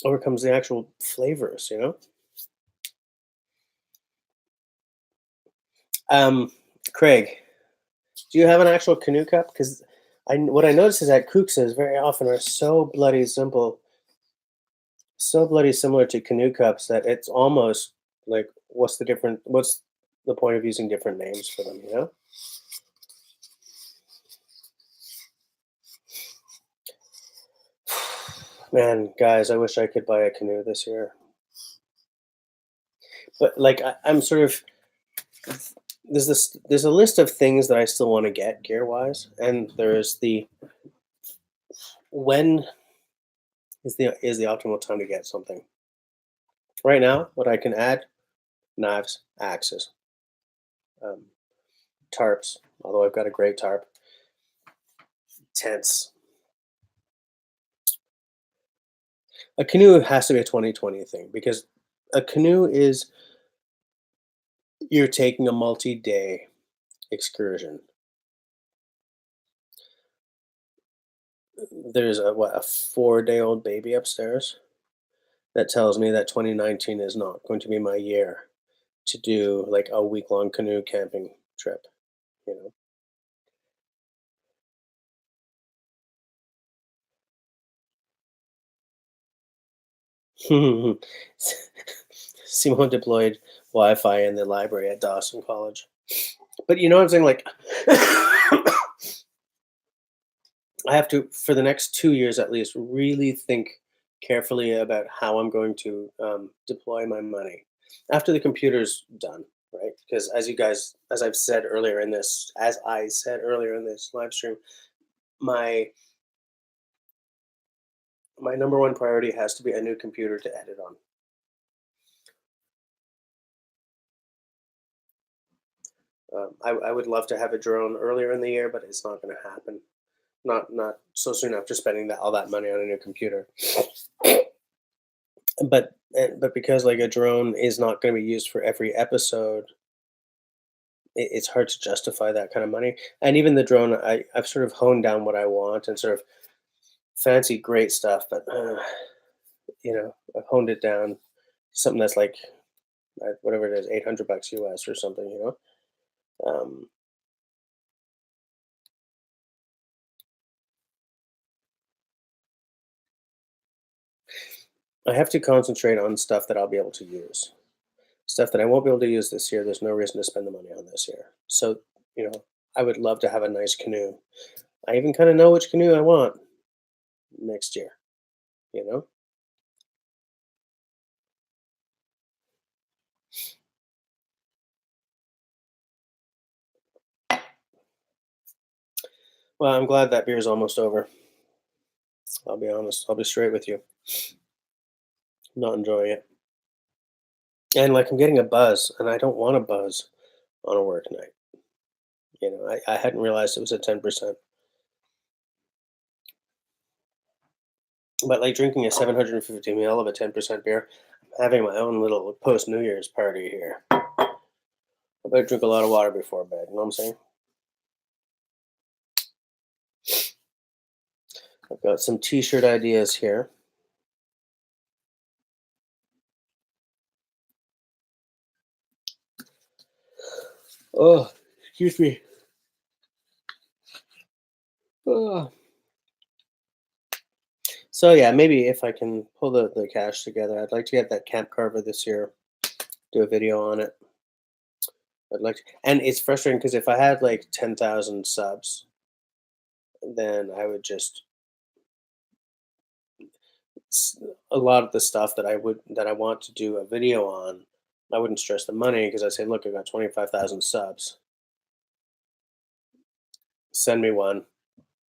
[SPEAKER 1] overcomes the actual flavors. Um, Craig, do you have an actual canoe cup? Because what I notice is that Kooks very often are so bloody similar to canoe cups that it's almost like what's the point of using different names for them? Man, guys, I wish I could buy a canoe this year. But like I'm sort of there's a list of things that I still want to get gear wise, and there's the when is the optimal time to get something. Right now, what I can add: knives, axes, um, tarps. Although I've got a great tarp, tents. A canoe has to be a 2020 thing because a canoe is you're taking a multi-day excursion. There's a 4-day-old baby upstairs that tells me that 2019 is not going to be my year to do like a week-long canoe camping trip. You know, Simone deployed Wi-Fi in the library at Dawson College. But you know what I'm saying? Like, I have to, for the next 2 years at least, really think carefully about how I'm going to deploy my money after the computer's done, right? Because as I said earlier in this live stream, my my number one priority has to be a new computer to edit on. I would love to have a drone earlier in the year, but it's not going to happen. not so soon after spending that all that money on a new computer. But because like a drone is not going to be used for every episode, it's hard to justify that kind of money. And even the drone, I've sort of honed down what I want and sort of fancy great stuff, but I've honed it down to something that's like whatever it is, $800 US or something. Um, I have to concentrate on stuff that I'll be able to use. Stuff that I won't be able to use this year, there's no reason to spend the money on this year. So, I would love to have a nice canoe. I even kind of know which canoe I want next year, you know? Well, I'm glad that beer is almost over. I'll be honest. I'll be straight with you. Not enjoying it. And like I'm getting a buzz, and I don't want a buzz on a work night. I hadn't realized it was at 10%. But like drinking a 750 ml of a 10% beer, I'm having my own little post New Year's party here. I better drink a lot of water before bed. You know what I'm saying? I've got some t-shirt ideas here. Oh, excuse me. Oh. So yeah, maybe if I can pull the cash together, I'd like to get that camp carver this year. Do a video on it. I'd like to, and it's frustrating because if I had like 10,000 subs, then I would just a lot of the stuff that I want to do a video on. I wouldn't stress the money because I say, look, I got 25,000 subs. Send me one.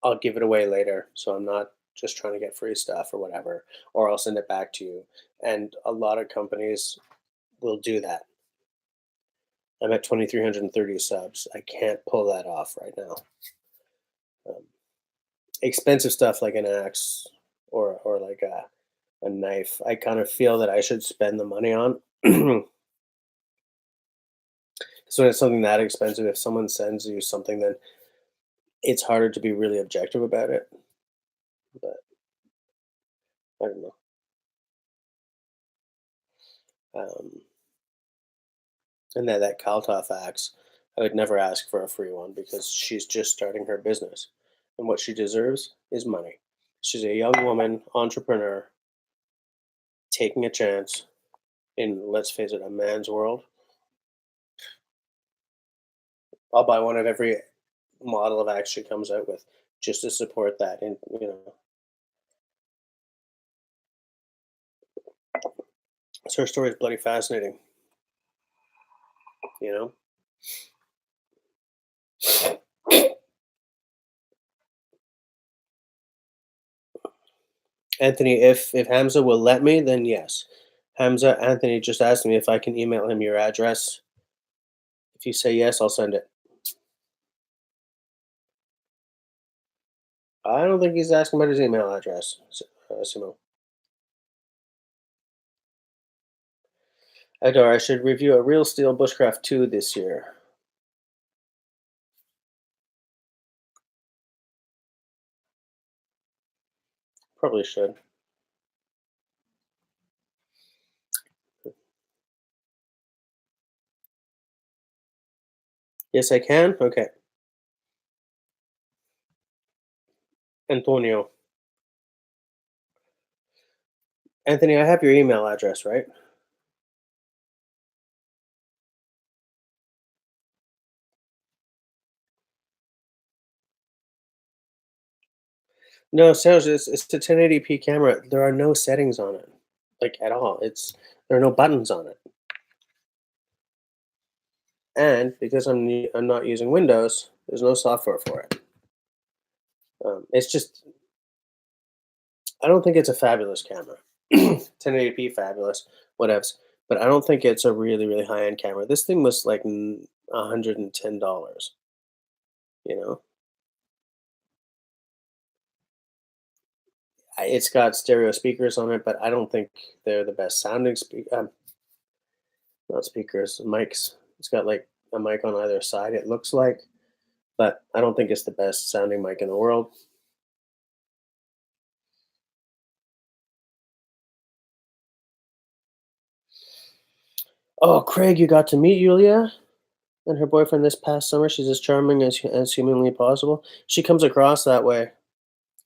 [SPEAKER 1] I'll give it away later. So I'm not just trying to get free stuff or whatever, or I'll send it back to you. And a lot of companies will do that. I'm at 2,330 subs. I can't pull that off right now. Um, Expensive stuff like an axe or like a knife, I kind of feel that I should spend the money on. So when it's something that expensive, if someone sends you something, then it's harder to be really objective about it. But I don't know. Um, and that Kaltoff axe, I would never ask for a free one because she's just starting her business, and what she deserves is money. She's a young woman entrepreneur taking a chance in, let's face it, a man's world. I'll buy one of every model of axe she comes out with just to support that. And so her story is bloody fascinating. You know, Anthony, if Hamza will let me, then yes. Hamza, Anthony just asked me if I can email him your address. If you say yes, I'll send it. I don't think he's asking about his email address, Simo. Ador, I should review a Real Steel Bushcraft 2 this year. Probably should. Yes, I can? Okay. Antonio. Anthony, I have your email address, right? No, Serge, it's a 1080p camera. There are no settings on it, like at all. There are no buttons on it. And because I'm not using Windows, there's no software for it. It's just I don't think it's a fabulous camera. 1080p fabulous, whatevs. But I don't think it's a really really high end camera. This thing was like $110. You know, It's got stereo speakers on it, but I don't think they're the best sounding not speakers, mics. It's got like a mic on either side, it looks like, but I don't think it's the best sounding mic in the world. Oh, Craig, you got to meet Yulia and her boyfriend this past summer. She's as charming as humanly possible. She comes across that way.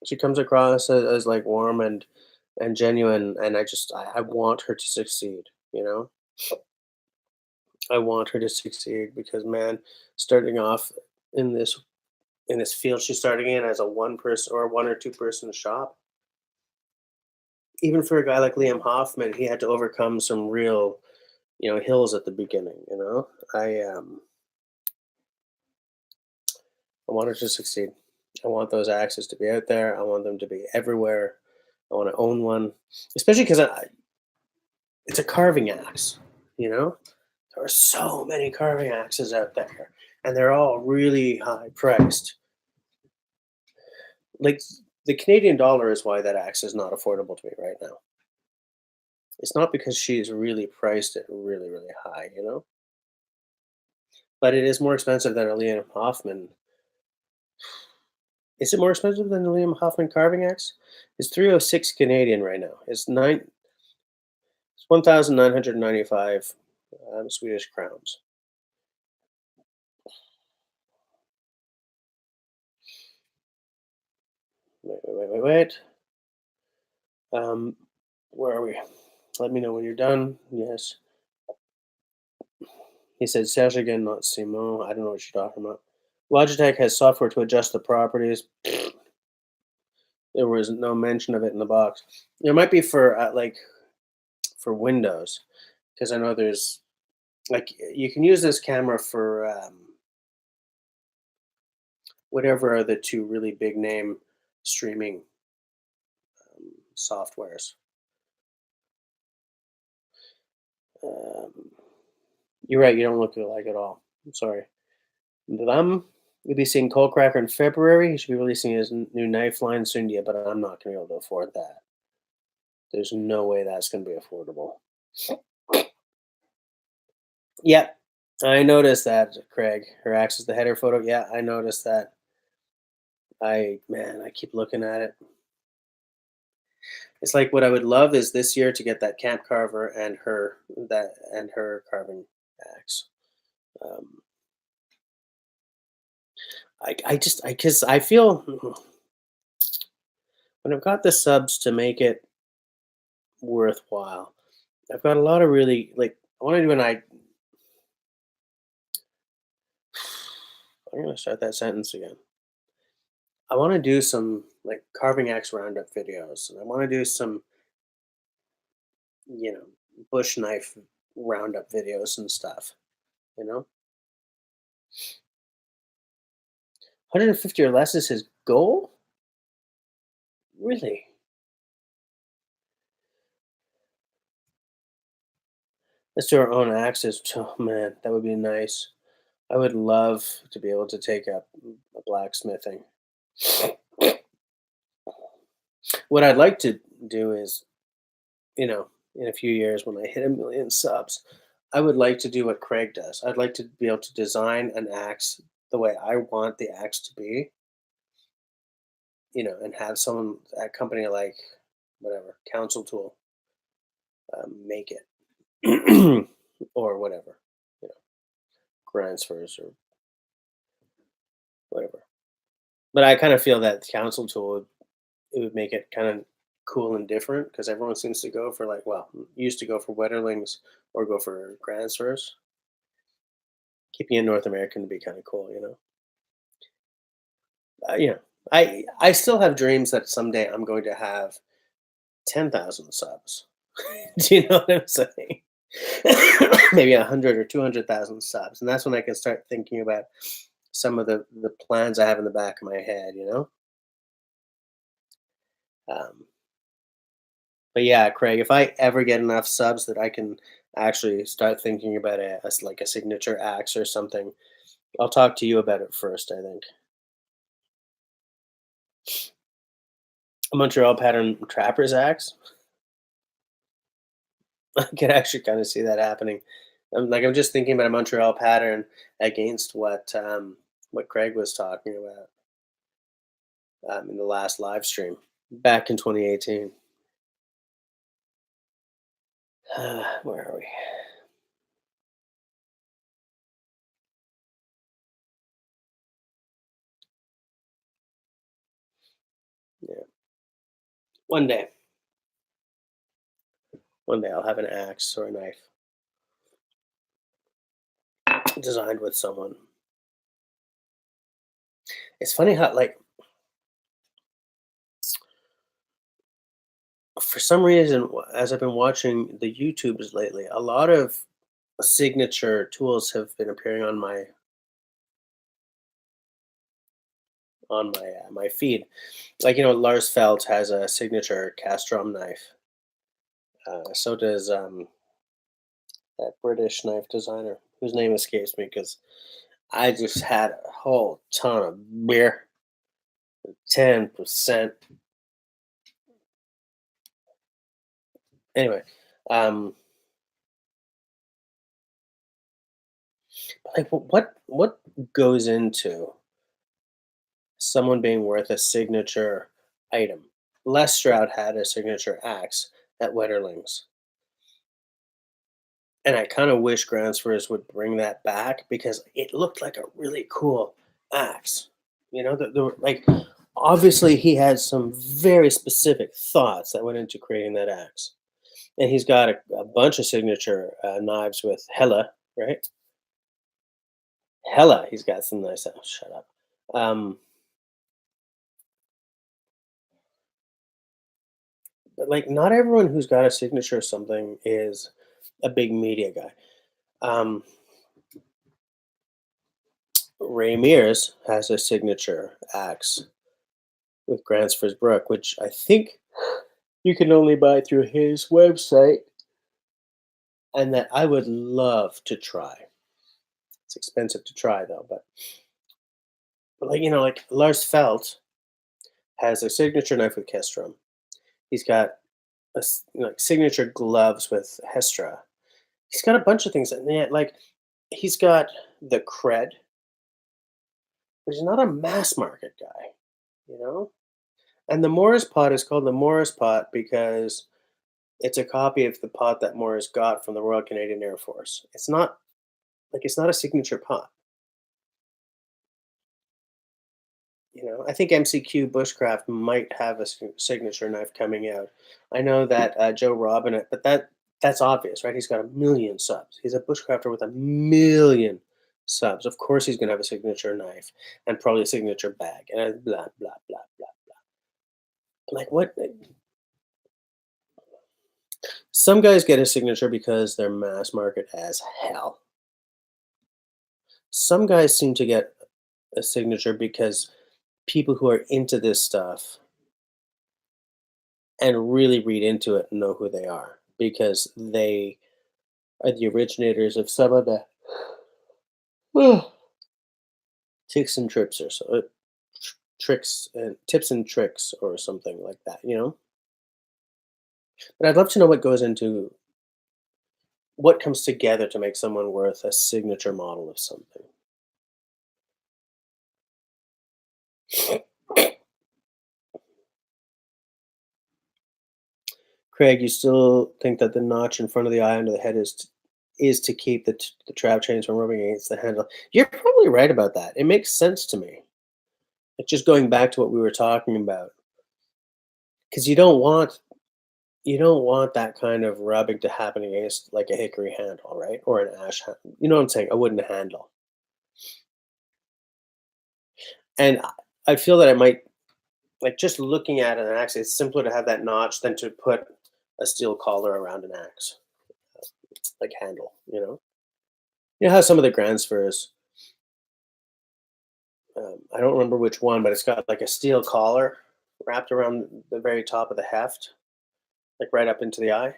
[SPEAKER 1] She comes across as like warm and genuine, and I want her to succeed. You know, I want her to succeed because man, starting off in this field she's starting in as a one person or one or two person shop, even for a guy like Liam Hoffman, he had to overcome some real hills at the beginning. I want her to succeed. I want those axes to be out there. I want them to be everywhere. I want to own one, especially because it's a carving axe. You know, there are so many carving axes out there, and they're all really high priced. Like the Canadian dollar is why that axe is not affordable to me right now. It's not because she's really priced it really, really high, but it is more expensive than a Liam Hoffman. Is it more expensive than the Liam Hoffman carving axe? It's 306 Canadian right now. It's 1,995 Swedish crowns. Wait. Um, where are we? Let me know when you're done. Yes. He said Serge again, not Simon. I don't know what you're talking about. Logitech has software to adjust the properties. There was no mention of it in the box. There might be for for Windows, because I know there's like you can use this camera for whatever are the two really big name streaming softwares. Um, you're right. You don't look alike at all. I'm sorry. You'll be seeing Coldcracker in February. He should be releasing his new knife line soon. Yeah, but I'm not going to be able to afford that. There's no way that's going to be affordable. Yep, I noticed that, Craig. Her axe is the header photo. Yeah, I noticed that. I keep looking at it. It's like what I would love is this year to get that camp carver and her carving axe. Um, because I feel when I've got the subs to make it worthwhile, I've got a lot of really like I want to do an I. I'm gonna start that sentence again. I want to do some like carving axe roundup videos, and I want to do some you know bush knife roundup videos and stuff. You know, 150 or less is his goal. Really? Let's do our own axes. Oh man, that would be nice. I would love to be able to take up a blacksmithing. What I'd like to do is, in a few years when I hit a million subs, I would like to do what Craig does. I'd like to be able to design an axe the way I want the axe to be, and have someone at company like whatever Council Tool make it or whatever, you know, transfers or whatever. But I kind of feel that Council Tool it would make it kind of cool and different because everyone seems to go for used to go for Wetterlings or go for transfers. Keeping it North American would be kind of cool, you know, I still have dreams that someday I'm going to have 10,000 subs. Do you know what I'm saying? Maybe 100 or 200,000 subs, and that's when I can start thinking about some of the plans I have in the back of my head. Um, but yeah, Craig, if I ever get enough subs that I can actually start thinking about like a signature axe or something, I'll talk to you about it first. I think. A Montreal pattern trapper's axe. I can actually kind of see that happening. I'm just thinking about a Montreal pattern against what Craig was talking about in the last live stream back in 2018. Where are we? Yeah, one day, one day I'll have an axe or a knife designed with someone. It's funny how, like, for some reason, as I've been watching the YouTubes lately, a lot of signature tools have been appearing on my feed. Like, Lars Felt has a signature Castrom knife. So does that British knife designer whose name escapes me because I just had a whole ton of beer, 10%. Anyway, um, like what goes into someone being worth a signature item? Les Stroud had a signature axe at Wetterlings. And I kind of wish Gransfors would bring that back because it looked like a really cool axe. Like obviously he had some very specific thoughts that went into creating that axe, and he's got a bunch of signature knives with Hella, right? Hella, he's got some nice. Oh, shut up. But like, not everyone who's got a signature something is a big media guy. Um, Ray Mears has a signature axe with Gransfors Brook, which I think you can only buy through his website, and that I would love to try. It's expensive to try though, but like like Lars Felt has a signature knife with Kestrom. He's got like signature gloves with Hestra. He's got a bunch of things, and yet like he's got the cred, but he's not a mass market guy, you know. And the Morris pot is called the Morris pot because it's a copy of the pot that Morris got from the Royal Canadian Air Force. It's not a signature pot. I think MCQ Bushcraft might have a signature knife coming out. I know that Joe Robin, but that's obvious, right? He's got a million subs. He's a bushcrafter with a million subs. Of course, he's going to have a signature knife and probably a signature bag and blah blah blah blah. Like what? Some guys get a signature because they're mass market as hell. Some guys seem to get a signature because people who are into this stuff and really read into it and know who they are because they are the originators of some of the ticks and trips or so, tricks and tips and tricks or something like that. But I'd love to know what goes into what comes together to make someone worth a signature model of something. Craig, you still think that the notch in front of the eye under the head is to keep the trap chains from rubbing against the handle? You're probably right about that. It makes sense to me. Like just going back to what we were talking about, because you don't want that kind of rubbing to happen against like a hickory handle, right? Or an ash you know what I'm saying? A wooden handle. And I feel that it might like just looking at an axe, it's simpler to have that notch than to put a steel collar around an axe, like handle, you know? You know how some of the Grand Spurs, I don't remember which one, but it's got like a steel collar wrapped around the very top of the heft, like right up into the eye.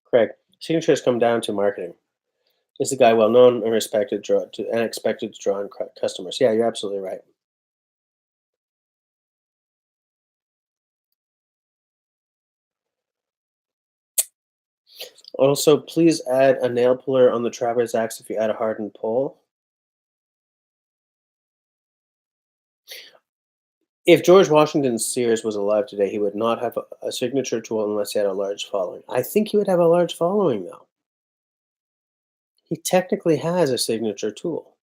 [SPEAKER 1] Craig, signatures come down to marketing. Is the guy well known and respected and expected to draw in customers? Yeah, you're absolutely right. Also, please add a nail puller on the traverse axe if you add a hardened pole. If George Washington Sears was alive today, he would not have a signature tool unless he had a large following. I think he would have a large following, though. He technically has a signature tool.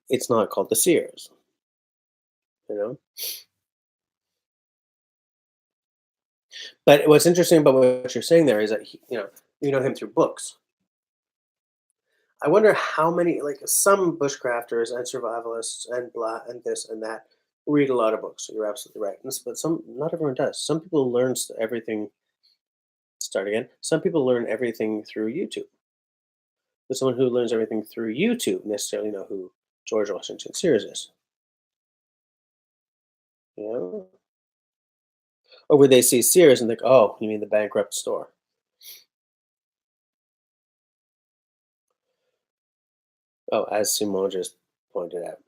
[SPEAKER 1] It's not called the Sears, you know? But what's interesting about what you're saying there is that you know him through books. I wonder how many, like some bushcrafters and survivalists and blah and this and that read a lot of books. So you're absolutely right. But some, not everyone does. Some people learn everything. Start again. Some people learn everything through YouTube. But someone who learns everything through YouTube necessarily know who George Washington Sears is. You know? Or would they see Sears and think, "Oh, you mean the bankrupt store?" Oh, as Simone just pointed out.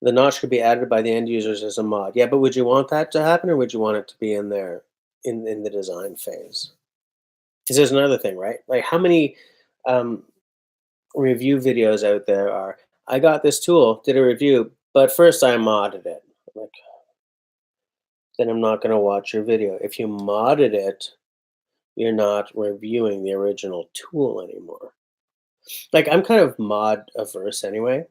[SPEAKER 1] The notch could be added by the end users as a mod. Yeah, but would you want that to happen, or would you want it to be in there in the design phase? Because there's another thing, right? Like, how many um, review videos out there are? I got this tool, did a review, but first I modded it. Like, then I'm not going to watch your video. If you modded it, you're not reviewing the original tool anymore. Like, I'm kind of mod averse anyway.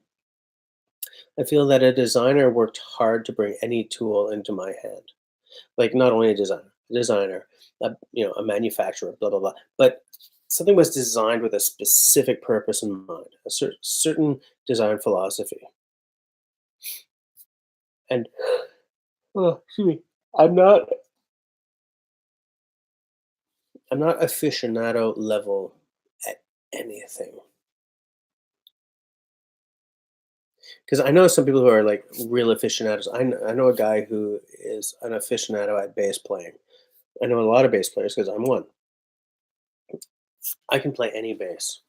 [SPEAKER 1] I feel that a designer worked hard to bring any tool into my hand. Like, not only a designer, a manufacturer, blah blah blah. But something was designed with a specific purpose in mind, a certain design philosophy. And oh, excuse me, I'm not I'm not aficionado level at anything because I know some people who are like real aficionados. I know a guy who is an aficionado at bass playing. I know a lot of bass players because I'm one. I can play any bass,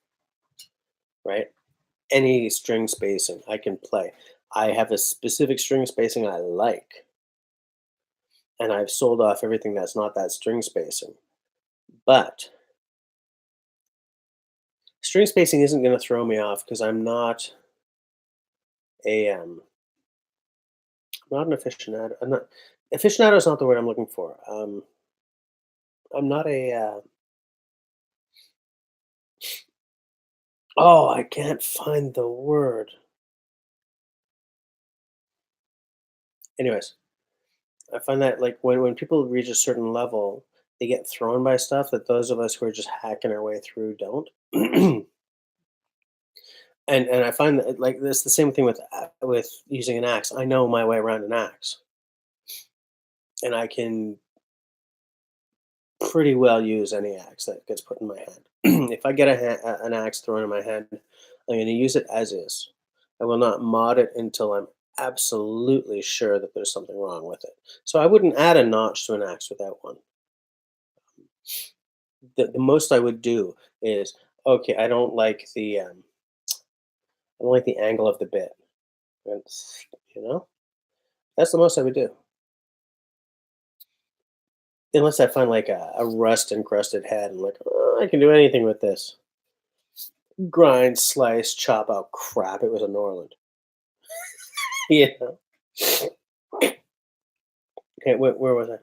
[SPEAKER 1] right? Any string spacing I can play. I have a specific string spacing I like, and I've sold off everything that's not that string spacing. But string spacing isn't going to throw me off because a um, I'm not an aficionado. I'm not aficionado is not the word I'm looking for. I'm not a oh, I can't find the word. Anyways, I find that like when people reach a certain level, they get thrown by stuff that those of us who are just hacking our way through don't. And I find that like this the same thing with using an axe. I know my way around an axe, and I can pretty well use any axe that gets put in my hand. If I get an axe thrown in my hand, I'm going to use it as is. I will not mod it until I'm absolutely sure that there's something wrong with it. So I wouldn't add a notch to an axe without one. The most I would do is okay. I don't like the angle of the bit. That's, that's the most I would do. Unless I find like a rust encrusted head and like, "Oh, I can do anything with this. Grind, slice, chop out crap. It was a Norland." you know. Okay, where was I?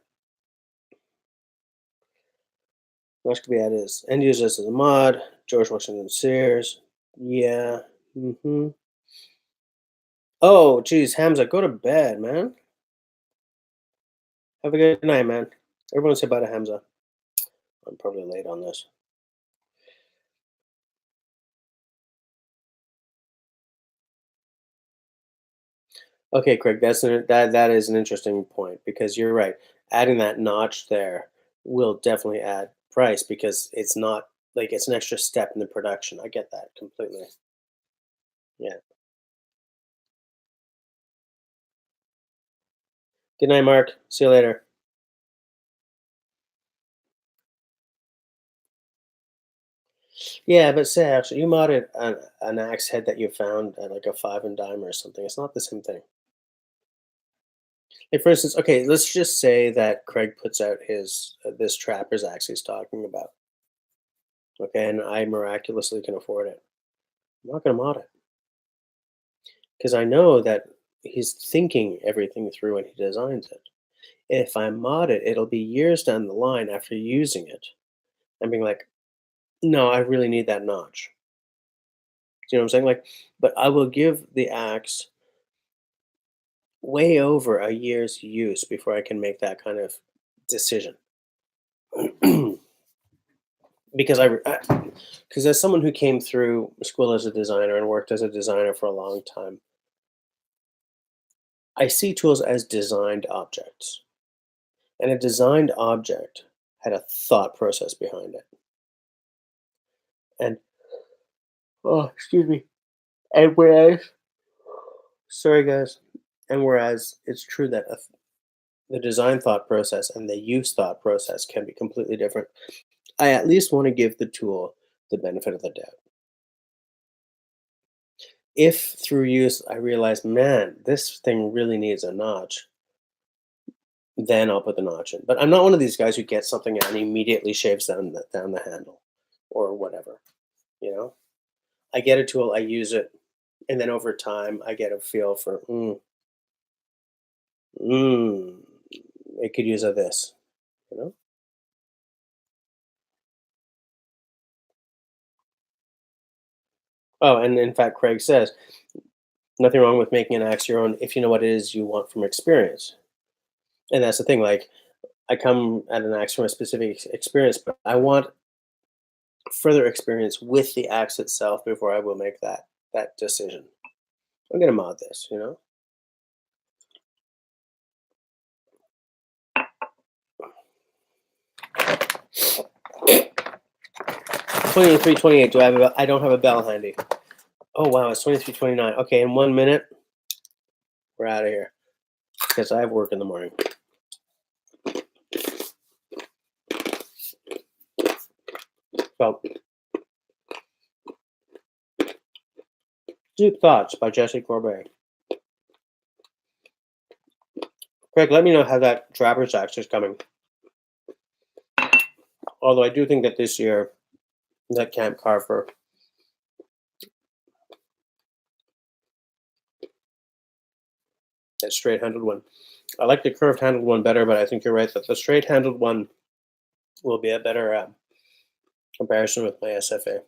[SPEAKER 1] Much could be added as end users as a mod. George Washington Sears. Yeah. Oh, geez, Hamza, go to bed, man. Have a good night, man. Everyone say bye to Hamza. I'm probably late on this. Okay, Craig, that is an interesting point because you're right. Adding that notch there will definitely add price because it's not like it's an extra step in the production. I get that completely. Yeah. Good night, Mark. See you later. Yeah, but say actually, you modded an axe head that you found at like a five and dime or something. It's not the same thing. Like for instance, okay, let's just say that Craig puts out his this trapper's axe he's talking about. Okay, and I miraculously can afford it. I'm not gonna mod it because I know that he's thinking everything through when he designs it. If I mod it, it'll be years down the line after using it and being like, no, I really need that notch. Do you know what I'm saying? Like, but I will give the axe way over a year's use before I can make that kind of decision. Because because as someone who came through school as a designer and worked as a designer for a long time, I see tools as designed objects. And a designed object had a thought process behind it. And oh, excuse me. And whereas, sorry guys, and whereas it's true that the design thought process and the use thought process can be completely different, I at least want to give the tool the benefit of the doubt. If through use I realize, man, this thing really needs a notch, then I'll put the notch in. But I'm not one of these guys who gets something and immediately shaves down the handle or whatever. You know, I get a tool, I use it, and then over time I get a feel for, mm, it could use a this. You know. Oh, and in fact, Craig says nothing wrong with making an axe your own if you know what it is you want from experience. And that's the thing. Like I come at an axe from a specific experience, but I want further experience with the axe itself before I will make that decision. I'm gonna mod this, you know. 23:28. Do I have I don't have a bell handy. Oh wow, it's 23:29. Okay, in 1 minute, we're out of here because I have work in the morning. So, Deep Thoughts by Jesse Corbett. Craig, let me know how that Trapper's axe is coming. Although I do think that this year, that Camp Carver, that straight handled one. I like the curved handled one better, but I think you're right that the straight handled one will be a better comparison with my SFA.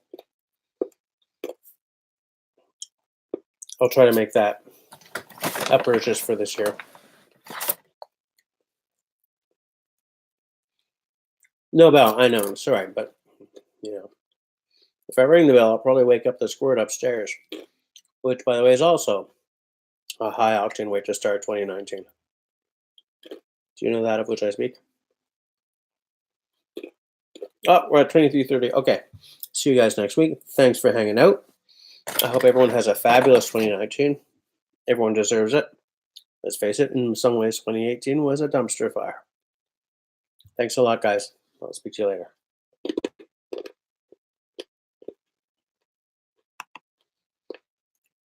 [SPEAKER 1] I'll try to make that a purchase for this year. No bell, I know, I'm sorry, but you know, if I ring the bell, I'll probably wake up the squirt upstairs, which, by the way, is also a high octane way to start 2019. Do you know that of which I speak? Oh, we're at 23:30. Okay, see you guys next week. Thanks for hanging out. I hope everyone has a fabulous 2019. Everyone deserves it. Let's face it, in some ways, 2018 was a dumpster fire. Thanks a lot, guys. I'll speak to you later.